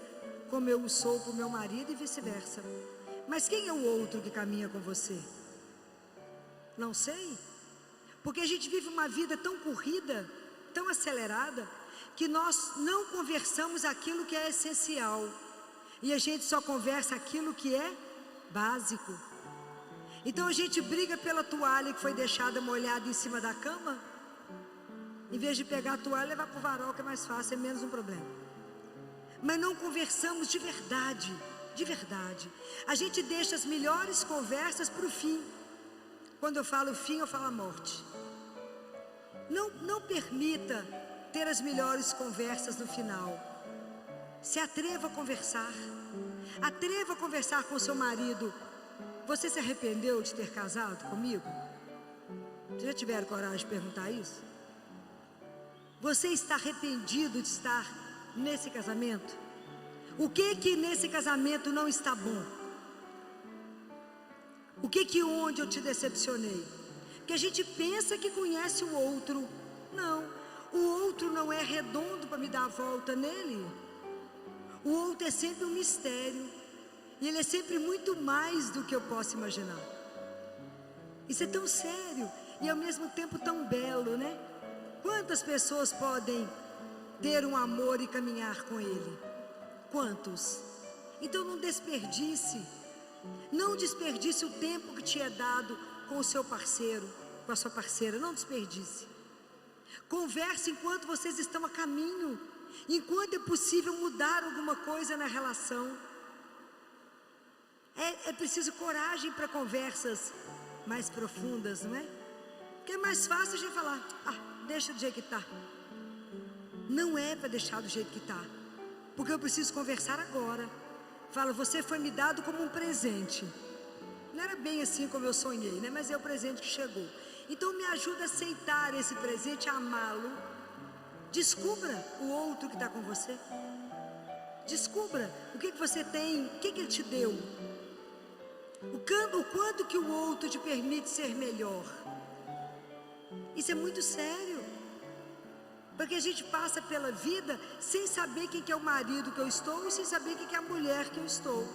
como eu o sou para o meu marido e vice-versa. Mas quem é o outro que caminha com você? Não sei. Porque a gente vive uma vida tão corrida, tão acelerada, que nós não conversamos aquilo que é essencial. E a gente só conversa aquilo que é básico. Então a gente briga pela toalha que foi deixada molhada em cima da cama, em vez de pegar a toalha e levar para o varal, que é mais fácil, é menos um problema. Mas não conversamos de verdade, de verdade. A gente deixa as melhores conversas para o fim. Quando eu falo fim, eu falo a morte. Não permita ter as melhores conversas no final. Se atreva a conversar. Atreva a conversar com o seu marido. Você se arrependeu de ter casado comigo? Vocês já tiveram coragem de perguntar isso? Você está arrependido de estar nesse casamento? O que nesse casamento não está bom? O que onde eu te decepcionei? Porque a gente pensa que conhece o outro. Não, o outro não é redondo para me dar a volta nele. O outro é sempre um mistério. E ele é sempre muito mais do que eu posso imaginar. Isso é tão sério e ao mesmo tempo tão belo, né? Quantas pessoas podem ter um amor e caminhar com ele? Quantos? Então não desperdice. Não desperdice o tempo que te é dado com o seu parceiro, com a sua parceira. Não desperdice. Converse enquanto vocês estão a caminho. Enquanto é possível mudar alguma coisa na relação. É preciso coragem para conversas mais profundas, não é? Porque é mais fácil a gente falar, deixa do jeito que está. Não é para deixar do jeito que está, porque eu preciso conversar agora. Fala, você foi me dado como um presente. Não era bem assim como eu sonhei, né? Mas é o presente que chegou. Então me ajuda a aceitar esse presente, a amá-lo. Descubra o outro que está com você. Descubra o que você tem, o que ele te deu. O quanto que o outro te permite ser melhor. Isso é muito sério. Porque a gente passa pela vida sem saber quem que é o marido que eu estou e sem saber quem que é a mulher que eu estou.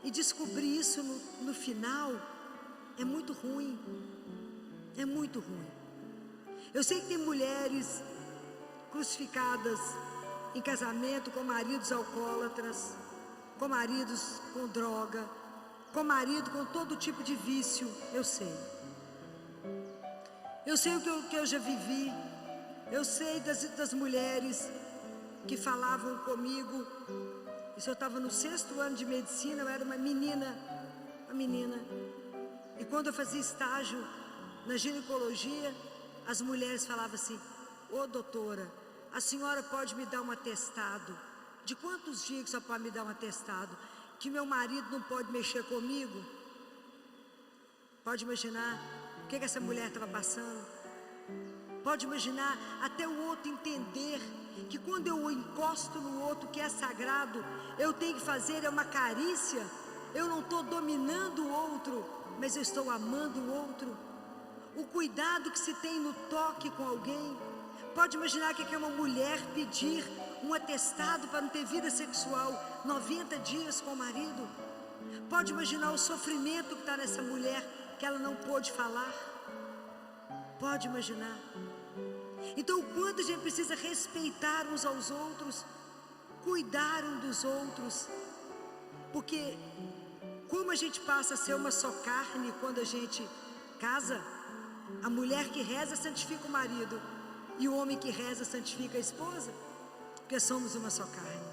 E descobrir isso no final é muito ruim. É muito ruim. Eu sei que tem mulheres crucificadas em casamento com maridos alcoólatras. com maridos com droga, com marido com todo tipo de vício. Eu sei o que eu já vivi. Eu sei das mulheres que falavam comigo. Isso eu estava no 6º ano de medicina, eu era uma menina. E quando eu fazia estágio na ginecologia, as mulheres falavam assim: ô doutora, a senhora pode me dar um atestado? De quantos dias que a senhora pode me dar um atestado? Que meu marido não pode mexer comigo? Pode imaginar o que essa mulher estava passando? Pode imaginar até o outro entender que quando eu encosto no outro que é sagrado, eu tenho que fazer uma carícia. Eu não estou dominando o outro, mas eu estou amando o outro. O cuidado que se tem no toque com alguém. Pode imaginar que é uma mulher pedir um atestado para não ter vida sexual 90 dias com o marido. Pode imaginar o sofrimento que está nessa mulher, que ela não pôde falar. Pode imaginar. Então, o quanto a gente precisa respeitar uns aos outros, cuidar um dos outros, porque como a gente passa a ser uma só carne quando a gente casa, a mulher que reza santifica o marido e o homem que reza santifica a esposa, porque somos uma só carne.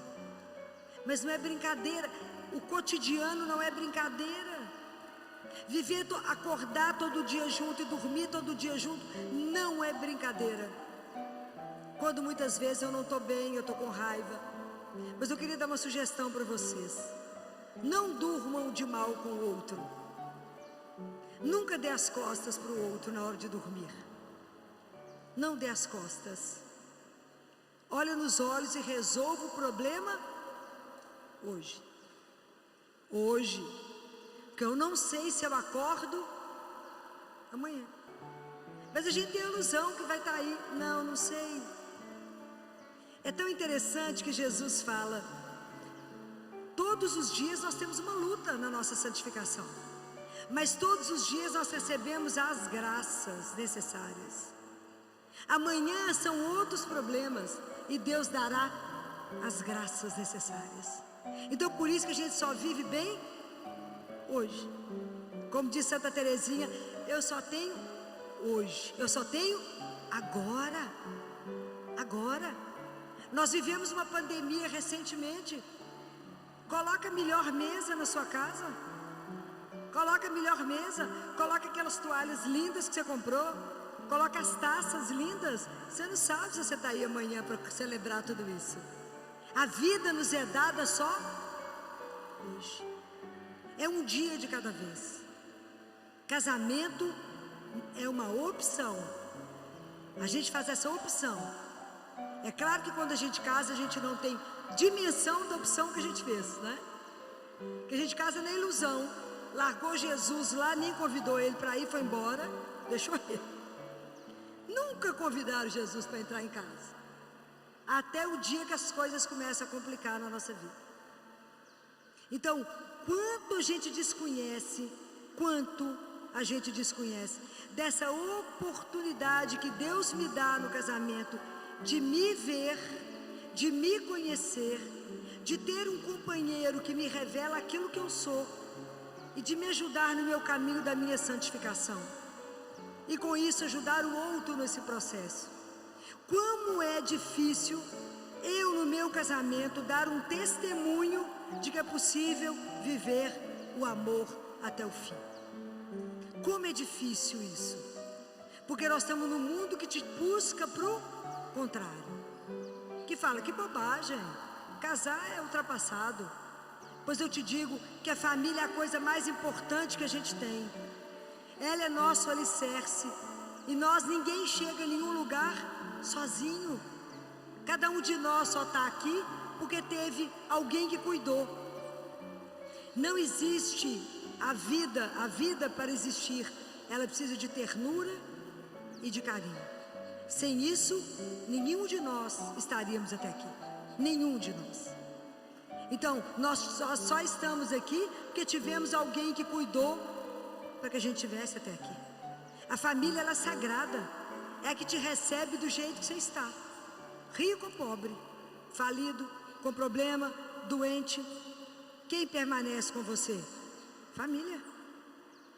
Mas não é brincadeira, o cotidiano não é brincadeira. Viver, acordar todo dia junto e dormir todo dia junto não é brincadeira. Quando muitas vezes eu não estou bem, eu estou com raiva, mas eu queria dar uma sugestão para vocês: não durmam de mal com o outro. Nunca dê as costas para o outro na hora de dormir. Não dê as costas. Olha nos olhos e resolva o problema hoje. Porque eu não sei se eu acordo amanhã. Mas a gente tem a ilusão que vai estar aí. Não sei. É tão interessante que Jesus fala: todos os dias nós temos uma luta na nossa santificação, mas todos os dias nós recebemos as graças necessárias. Amanhã são outros problemas e Deus dará as graças necessárias. Então por isso que a gente só vive bem hoje. Como diz Santa Teresinha, eu só tenho hoje, eu só tenho agora. Nós vivemos uma pandemia recentemente. Coloca a melhor mesa na sua casa. Coloca a melhor mesa. Coloca aquelas toalhas lindas que você comprou. Coloca as taças lindas. Você não sabe se você está aí amanhã para celebrar tudo isso. A vida nos é dada só hoje. É um dia de cada vez. Casamento é uma opção. A gente faz essa opção. É claro que quando a gente casa, a gente não tem dimensão da opção que a gente fez, né? Que a gente casa na ilusão. Largou Jesus lá, nem convidou ele para ir, foi embora, deixou ele. Nunca convidaram Jesus para entrar em casa. Até o dia que as coisas começam a complicar na nossa vida. Então, quanto a gente desconhece dessa oportunidade que Deus me dá no casamento, de me ver, de me conhecer, de ter um companheiro que me revela aquilo que eu sou e de me ajudar no meu caminho da minha santificação, e com isso ajudar o outro nesse processo. Como é difícil eu no meu casamento dar um testemunho de que é possível viver o amor até o fim. Como é difícil isso, porque nós estamos num mundo que te busca pro contrário, que fala que bobagem, casar é ultrapassado. Pois eu te digo que a família é a coisa mais importante que a gente tem. Ela é nosso alicerce, e ninguém chega em nenhum lugar sozinho. Cada um de nós só está aqui porque teve alguém que cuidou. Não existe a vida para existir, ela precisa de ternura e de carinho. Sem isso, nenhum de nós estaríamos até aqui. Nenhum de nós. Então, nós só estamos aqui porque tivemos alguém que cuidou para que a gente estivesse até aqui. A família, ela é sagrada. É a que te recebe do jeito que você está. Rico ou pobre, falido, com problema, doente. quem permanece com você? Família.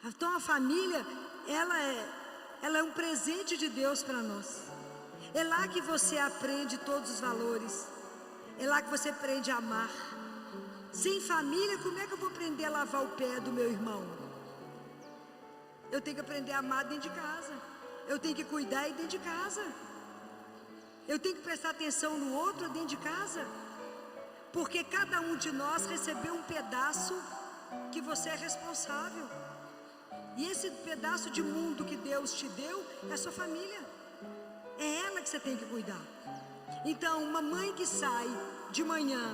Então a família, ela é um presente de Deus para nós. É lá que você aprende todos os valores. É lá que você aprende a amar. Sem família, como é que eu vou aprender a lavar o pé do meu irmão? Eu tenho que aprender a amar dentro de casa. Eu tenho que cuidar dentro de casa. Eu tenho que prestar atenção no outro dentro de casa. Porque cada um de nós recebeu um pedaço que você é responsável. E esse pedaço de mundo que Deus te deu é a sua família. É ela que você tem que cuidar. Então, uma mãe que sai de manhã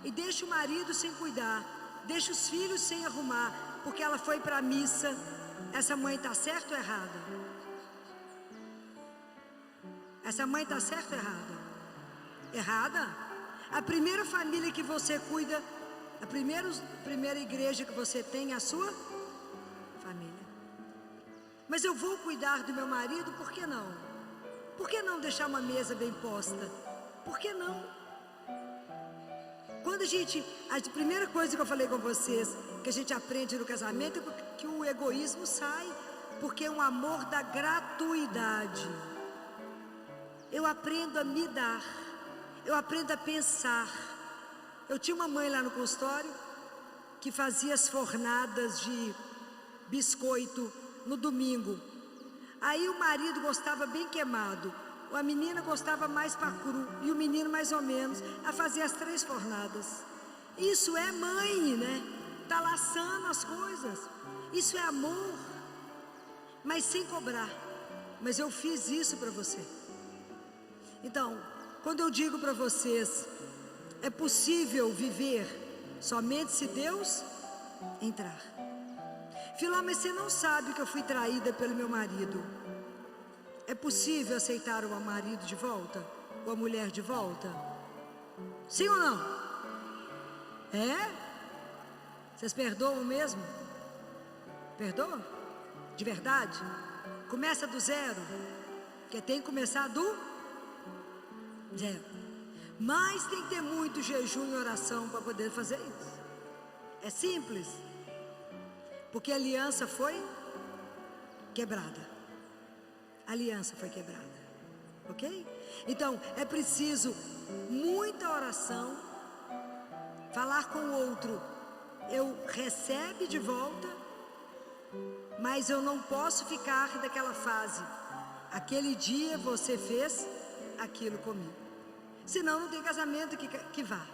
e deixa o marido sem cuidar, deixa os filhos sem arrumar, porque ela foi para a missa, essa mãe está certa ou errada? Essa mãe está certa ou errada? Errada? A primeira família que você cuida, a primeira igreja que você tem é a sua família. Mas eu vou cuidar do meu marido, por que não? Por que não deixar uma mesa bem posta? Por que não? Quando a primeira coisa que eu falei com vocês, que a gente aprende no casamento, é que o egoísmo sai, porque é um amor da gratuidade. Eu aprendo a me dar, eu aprendo a pensar. Eu tinha uma mãe lá no consultório, que fazia as fornadas de biscoito no domingo. Aí o marido gostava bem queimado, a menina gostava mais para cru e o menino mais ou menos. A fazer as 3 fornadas. Isso é mãe, né? Tá laçando as coisas. Isso é amor, mas sem cobrar. Mas eu fiz isso para você. Então, quando eu digo para vocês, é possível viver somente se Deus entrar. Filó, mas você não sabe que eu fui traída pelo meu marido. É possível aceitar o marido de volta? Ou a mulher de volta? Sim ou não? É? Vocês perdoam mesmo? Perdoam? De verdade? Começa do zero? Porque tem que começar do zero. Mas tem que ter muito jejum e oração para poder fazer isso. É simples. Porque a aliança foi quebrada. A aliança foi quebrada. Ok? Então, é preciso muita oração. Falar com o outro. Eu recebo de volta, mas eu não posso ficar daquela fase. Aquele dia você fez aquilo comigo. Senão não tem casamento que vá,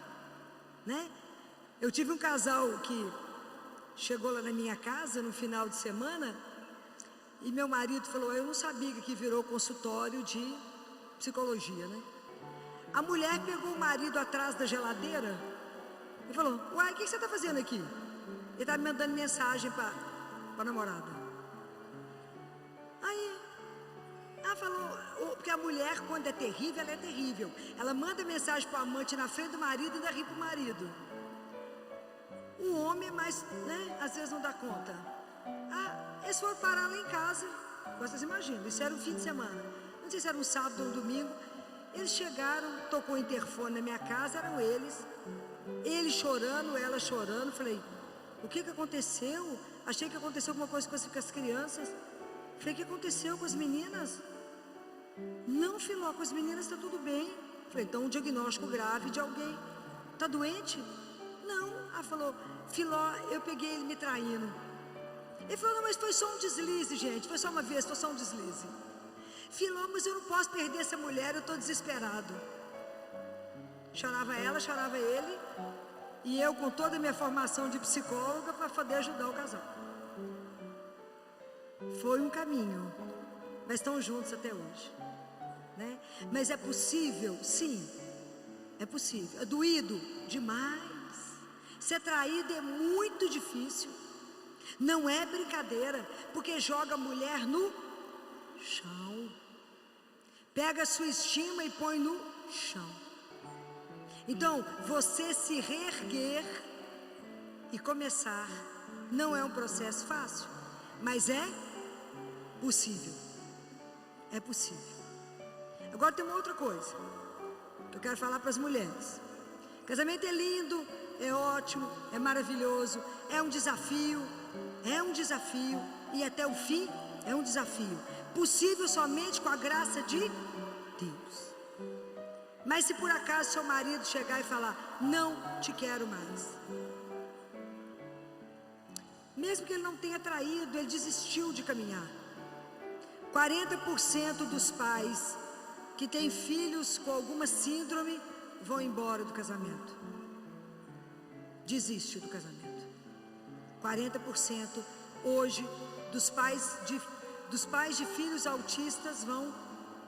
né? Eu tive um casal que chegou lá na minha casa no final de semana e meu marido falou, eu não sabia que aqui virou consultório de psicologia, né? A mulher pegou o marido atrás da geladeira e falou, uai, o que você está fazendo aqui? Ele está me mandando mensagem para a namorada. Aí ela falou, porque a mulher quando é terrível, ela é terrível. Ela manda mensagem para o amante na frente do marido e ainda ri para o marido. O homem é mais, né, às vezes não dá conta. Eles foram parar lá em casa. Vocês imaginam, isso era um fim de semana. Não sei se era um sábado ou um domingo. Eles chegaram, tocou o interfone na minha casa, eram eles. Ele chorando, ela chorando. Falei, o que aconteceu? Achei que aconteceu alguma coisa com as crianças. Falei, o que aconteceu com as meninas? Não, Filó, com as meninas está tudo bem. Falei, então um diagnóstico grave de alguém. Está doente? Não. Ela falou, Filó, eu peguei ele me traindo. Ele falou, não, mas foi só um deslize, gente. Foi só uma vez, foi só um deslize. Filó, mas eu não posso perder essa mulher, eu estou desesperado. Chorava ela, chorava ele. E eu com toda a minha formação de psicóloga para poder ajudar o casal. Foi um caminho. Mas estão juntos até hoje, né? Mas é possível? Sim. É possível. É doído? Demais. Ser traído é muito difícil. Não é brincadeira, porque joga a mulher no chão. Pega a sua estima e põe no chão. Então, você se reerguer e começar, não é um processo fácil, mas é possível. É possível. Agora tem uma outra coisa que eu quero falar para as mulheres. Casamento é lindo, é ótimo, é maravilhoso, é um desafio, e até o fim é um desafio, possível somente com a graça de Deus. Mas se por acaso seu marido chegar e falar, não te quero mais, mesmo que ele não tenha traído, ele desistiu de caminhar. 40% dos pais que têm filhos com alguma síndrome vão embora do casamento, desiste do casamento. 40% hoje dos pais de filhos autistas vão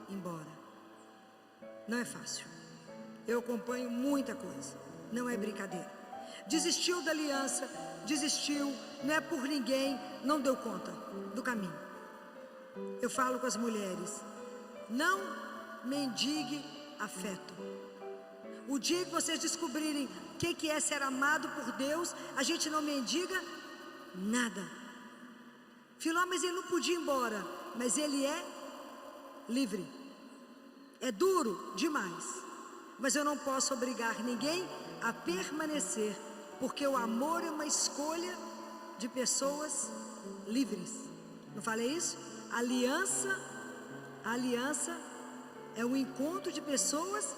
embora. Não é fácil, eu acompanho muita coisa, não é brincadeira. Desistiu da aliança, desistiu, não é por ninguém, não deu conta do caminho. Eu falo com as mulheres, não mendigue afeto. O dia que vocês descobrirem o que é ser amado por Deus, a gente não mendiga nada. Filó, mas ele não podia ir embora, mas ele é livre. É duro demais, mas eu não posso obrigar ninguém a permanecer, porque o amor é uma escolha de pessoas livres. Não falei isso? A aliança é o encontro de pessoas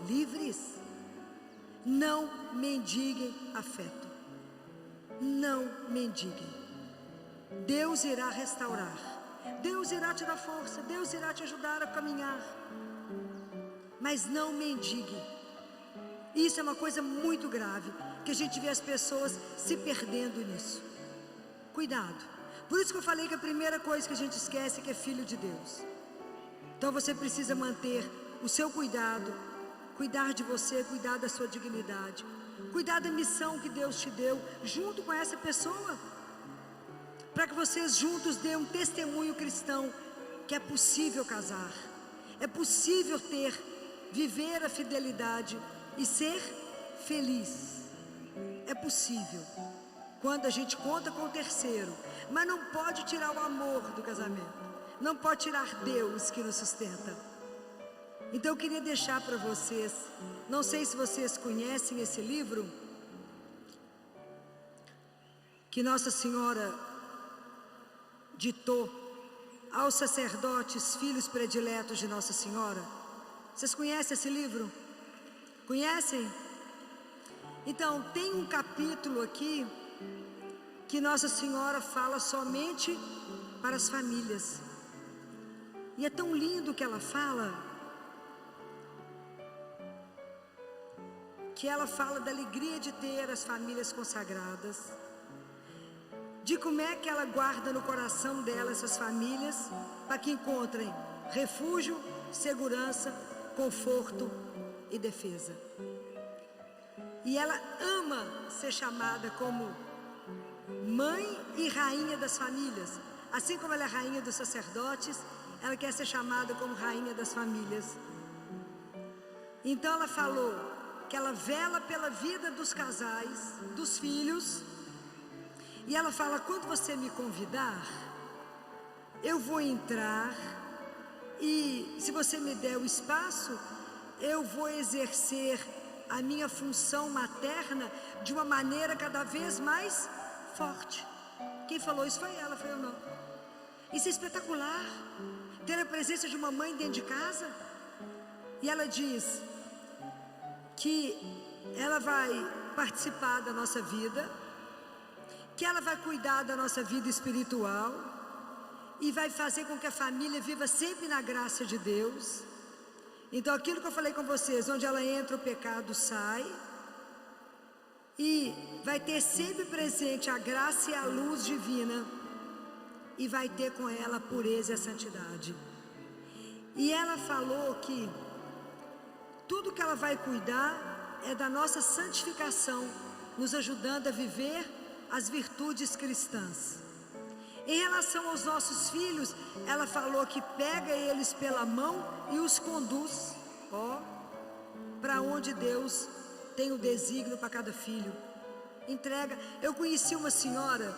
livres. Não mendiguem afeto, não mendiguem. Deus irá restaurar, Deus irá te dar força, Deus irá te ajudar a caminhar, mas não mendigue. Isso é uma coisa muito grave, que a gente vê as pessoas se perdendo nisso. Cuidado. Por isso que eu falei que a primeira coisa que a gente esquece é que é filho de Deus. Então você precisa manter o seu cuidado, cuidar de você, cuidar da sua dignidade, cuidar da missão que Deus te deu, junto com essa pessoa, para que vocês juntos dêem um testemunho cristão, que é possível casar, é possível viver a fidelidade e ser feliz. É possível, quando a gente conta com o terceiro, mas não pode tirar o amor do casamento, não pode tirar Deus que nos sustenta. Então eu queria deixar para vocês, não sei se vocês conhecem esse livro, que Nossa Senhora ditou aos sacerdotes, filhos prediletos de Nossa Senhora. Vocês conhecem esse livro? Conhecem? Então tem um capítulo aqui que Nossa Senhora fala somente para as famílias, e é tão lindo que ela fala, da alegria de ter as famílias consagradas, de como é que ela guarda no coração dela essas famílias, para que encontrem refúgio, segurança, conforto e defesa. E ela ama ser chamada como mãe e rainha das famílias. Assim como ela é rainha dos sacerdotes, ela quer ser chamada como rainha das famílias. Então ela falou que ela vela pela vida dos casais, dos filhos, e ela fala, quando você me convidar, eu vou entrar, e se você me der o espaço, eu vou exercer a minha função materna de uma maneira cada vez mais forte. Quem falou isso foi ela, foi eu não. Isso é espetacular, ter a presença de uma mãe dentro de casa. E ela diz que ela vai participar da nossa vida, que ela vai cuidar da nossa vida espiritual e vai fazer com que a família viva sempre na graça de Deus. Então aquilo que eu falei com vocês, onde ela entra o pecado sai, e vai ter sempre presente a graça e a luz divina, e vai ter com ela a pureza e a santidade. E ela falou que tudo que ela vai cuidar é da nossa santificação, nos ajudando a viver as virtudes cristãs. Em relação aos nossos filhos, ela falou que pega eles pela mão e os conduz, para onde Deus tem o desígnio para cada filho. Entrega. Eu conheci uma senhora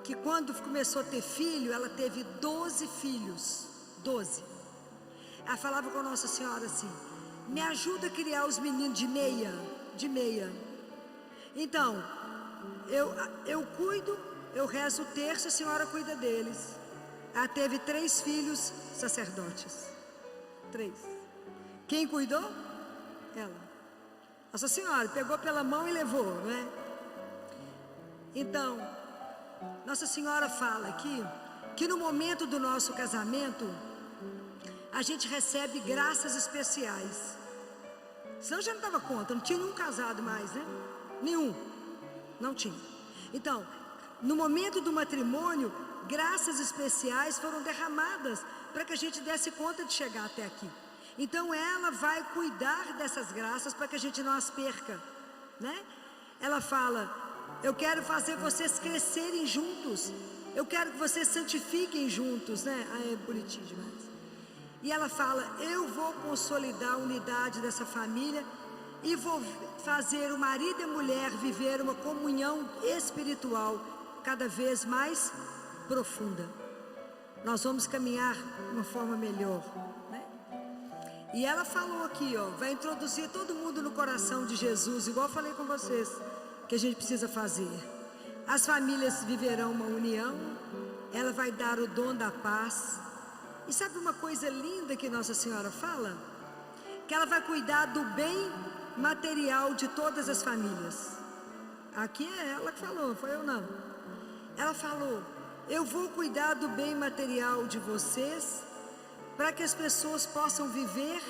que quando começou a ter filho, ela teve 12 filhos, 12. Ela falava com Nossa Senhora assim, me ajuda a criar os meninos de meia. Então, eu cuido, eu rezo o terço, a senhora cuida deles. Ela teve 3 filhos sacerdotes. 3. Quem cuidou? Ela. Nossa Senhora pegou pela mão e levou, não é? Então, Nossa Senhora fala aqui que no momento do nosso casamento a gente recebe graças especiais. Senão já não dava conta, não tinha nenhum casado mais, né? Nenhum, não tinha. Então, no momento do matrimônio, graças especiais foram derramadas para que a gente desse conta de chegar até aqui. Então ela vai cuidar dessas graças para que a gente não as perca, né? Ela fala: eu quero fazer vocês crescerem juntos, eu quero que vocês santifiquem juntos, né? É bonitinho demais. E ela fala: eu vou consolidar a unidade dessa família e vou fazer o marido e a mulher viver uma comunhão espiritual cada vez mais profunda. Nós vamos caminhar de uma forma melhor, né? E ela falou aqui, ó, vai introduzir todo mundo no coração de Jesus, igual eu falei com vocês, que a gente precisa fazer. As famílias viverão uma união, ela vai dar o dom da paz. E sabe uma coisa linda que Nossa Senhora fala? Que ela vai cuidar do bem material de todas as famílias. Aqui é ela que falou, não foi eu não. Ela falou: eu vou cuidar do bem material de vocês, para que as pessoas possam viver,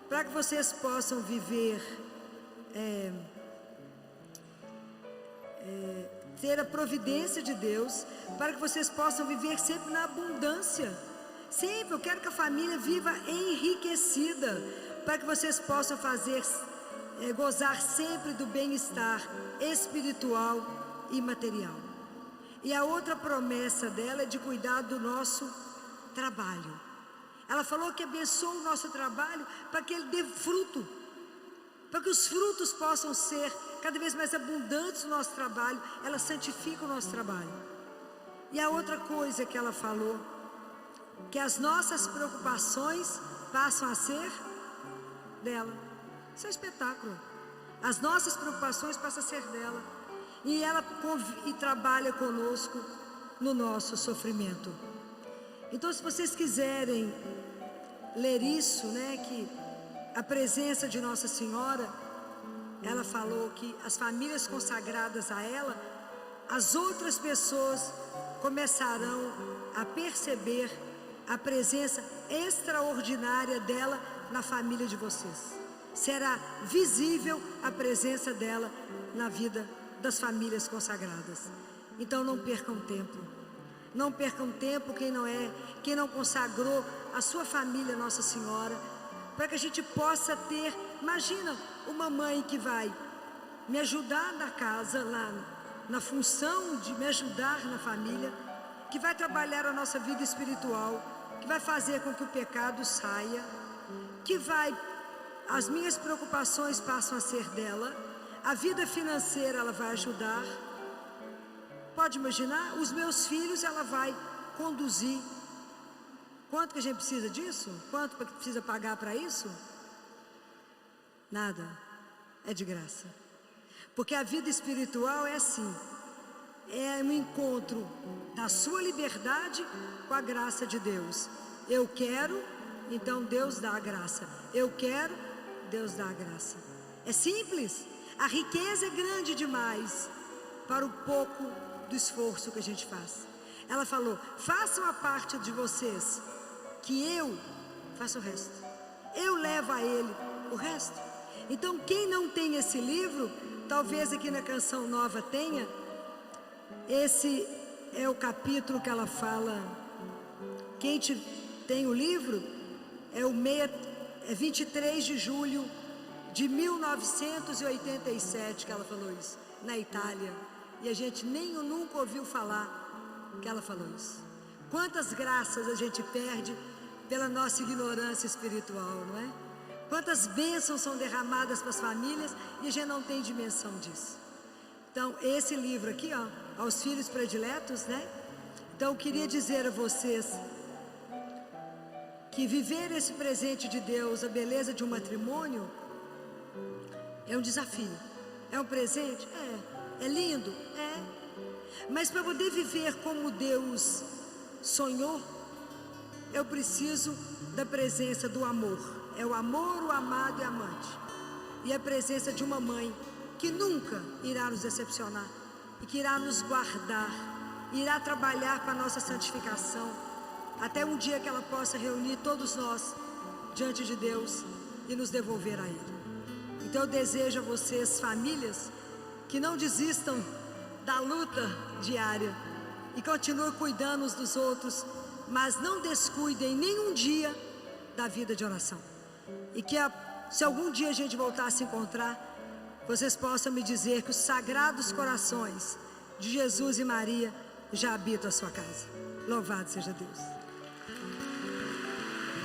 para que vocês possam viver, ter a providência de Deus, para que vocês possam viver sempre na abundância. Sempre, eu quero que a família viva enriquecida, para que vocês possam gozar sempre do bem-estar espiritual e material. E a outra promessa dela é de cuidar do nosso trabalho. Ela falou que abençoa o nosso trabalho para que ele dê fruto, para que os frutos possam ser cada vez mais abundantes no nosso trabalho. Ela santifica o nosso trabalho. E a outra coisa que ela falou, que as nossas preocupações passam a ser dela. Isso é um espetáculo. As nossas preocupações passam a ser dela. E ela trabalha conosco no nosso sofrimento. Então, se vocês quiserem ler isso, né, que a presença de Nossa Senhora, ela falou que as famílias consagradas a ela, as outras pessoas começarão a perceber a presença extraordinária dela na família de vocês. Será visível a presença dela na vida das famílias consagradas. Então não percam tempo. Não percam tempo quem não consagrou a sua família Nossa Senhora, para que a gente possa ter, imagina uma mãe que vai me ajudar na casa, lá na função de me ajudar na família, que vai trabalhar a nossa vida espiritual, que vai fazer com que o pecado saia, as minhas preocupações passam a ser dela, a vida financeira ela vai ajudar. Pode imaginar, os meus filhos ela vai conduzir. Quanto que a gente precisa disso? Quanto que precisa pagar para isso? Nada, é de graça. Porque a vida espiritual é assim, é um encontro da sua liberdade com a graça de Deus. Eu quero, então Deus dá a graça. Eu quero, Deus dá a graça. É simples. A riqueza é grande demais para o pouco do esforço que a gente faz. Ela falou: façam a parte de vocês, que eu faço o resto. Eu levo a ele o resto. Então quem não tem esse livro, talvez aqui na Canção Nova tenha. Esse é o capítulo que ela fala. Quem tem o livro é 23 de julho de 1987 que ela falou isso, na Itália. E a gente nunca ouviu falar que ela falou isso. Quantas graças a gente perde pela nossa ignorância espiritual, não é? Quantas bênçãos são derramadas para as famílias e a gente não tem dimensão disso. Então, esse livro aqui, ó, aos filhos prediletos, né? Então, eu queria dizer a vocês que viver esse presente de Deus, a beleza de um matrimônio, é um desafio. É um presente? É lindo? É. Mas para poder viver como Deus sonhou, eu preciso da presença do amor. É o amor, o amado e amante. E a presença de uma mãe que nunca irá nos decepcionar e que irá nos guardar, irá trabalhar para a nossa santificação, até um dia que ela possa reunir todos nós diante de Deus e nos devolver a Ele. Então eu desejo a vocês, famílias, que não desistam da luta diária e continuem cuidando uns dos outros, mas não descuidem nenhum dia da vida de oração. E que se algum dia a gente voltar a se encontrar, vocês possam me dizer que os sagrados corações de Jesus e Maria já habitam a sua casa. Louvado seja Deus.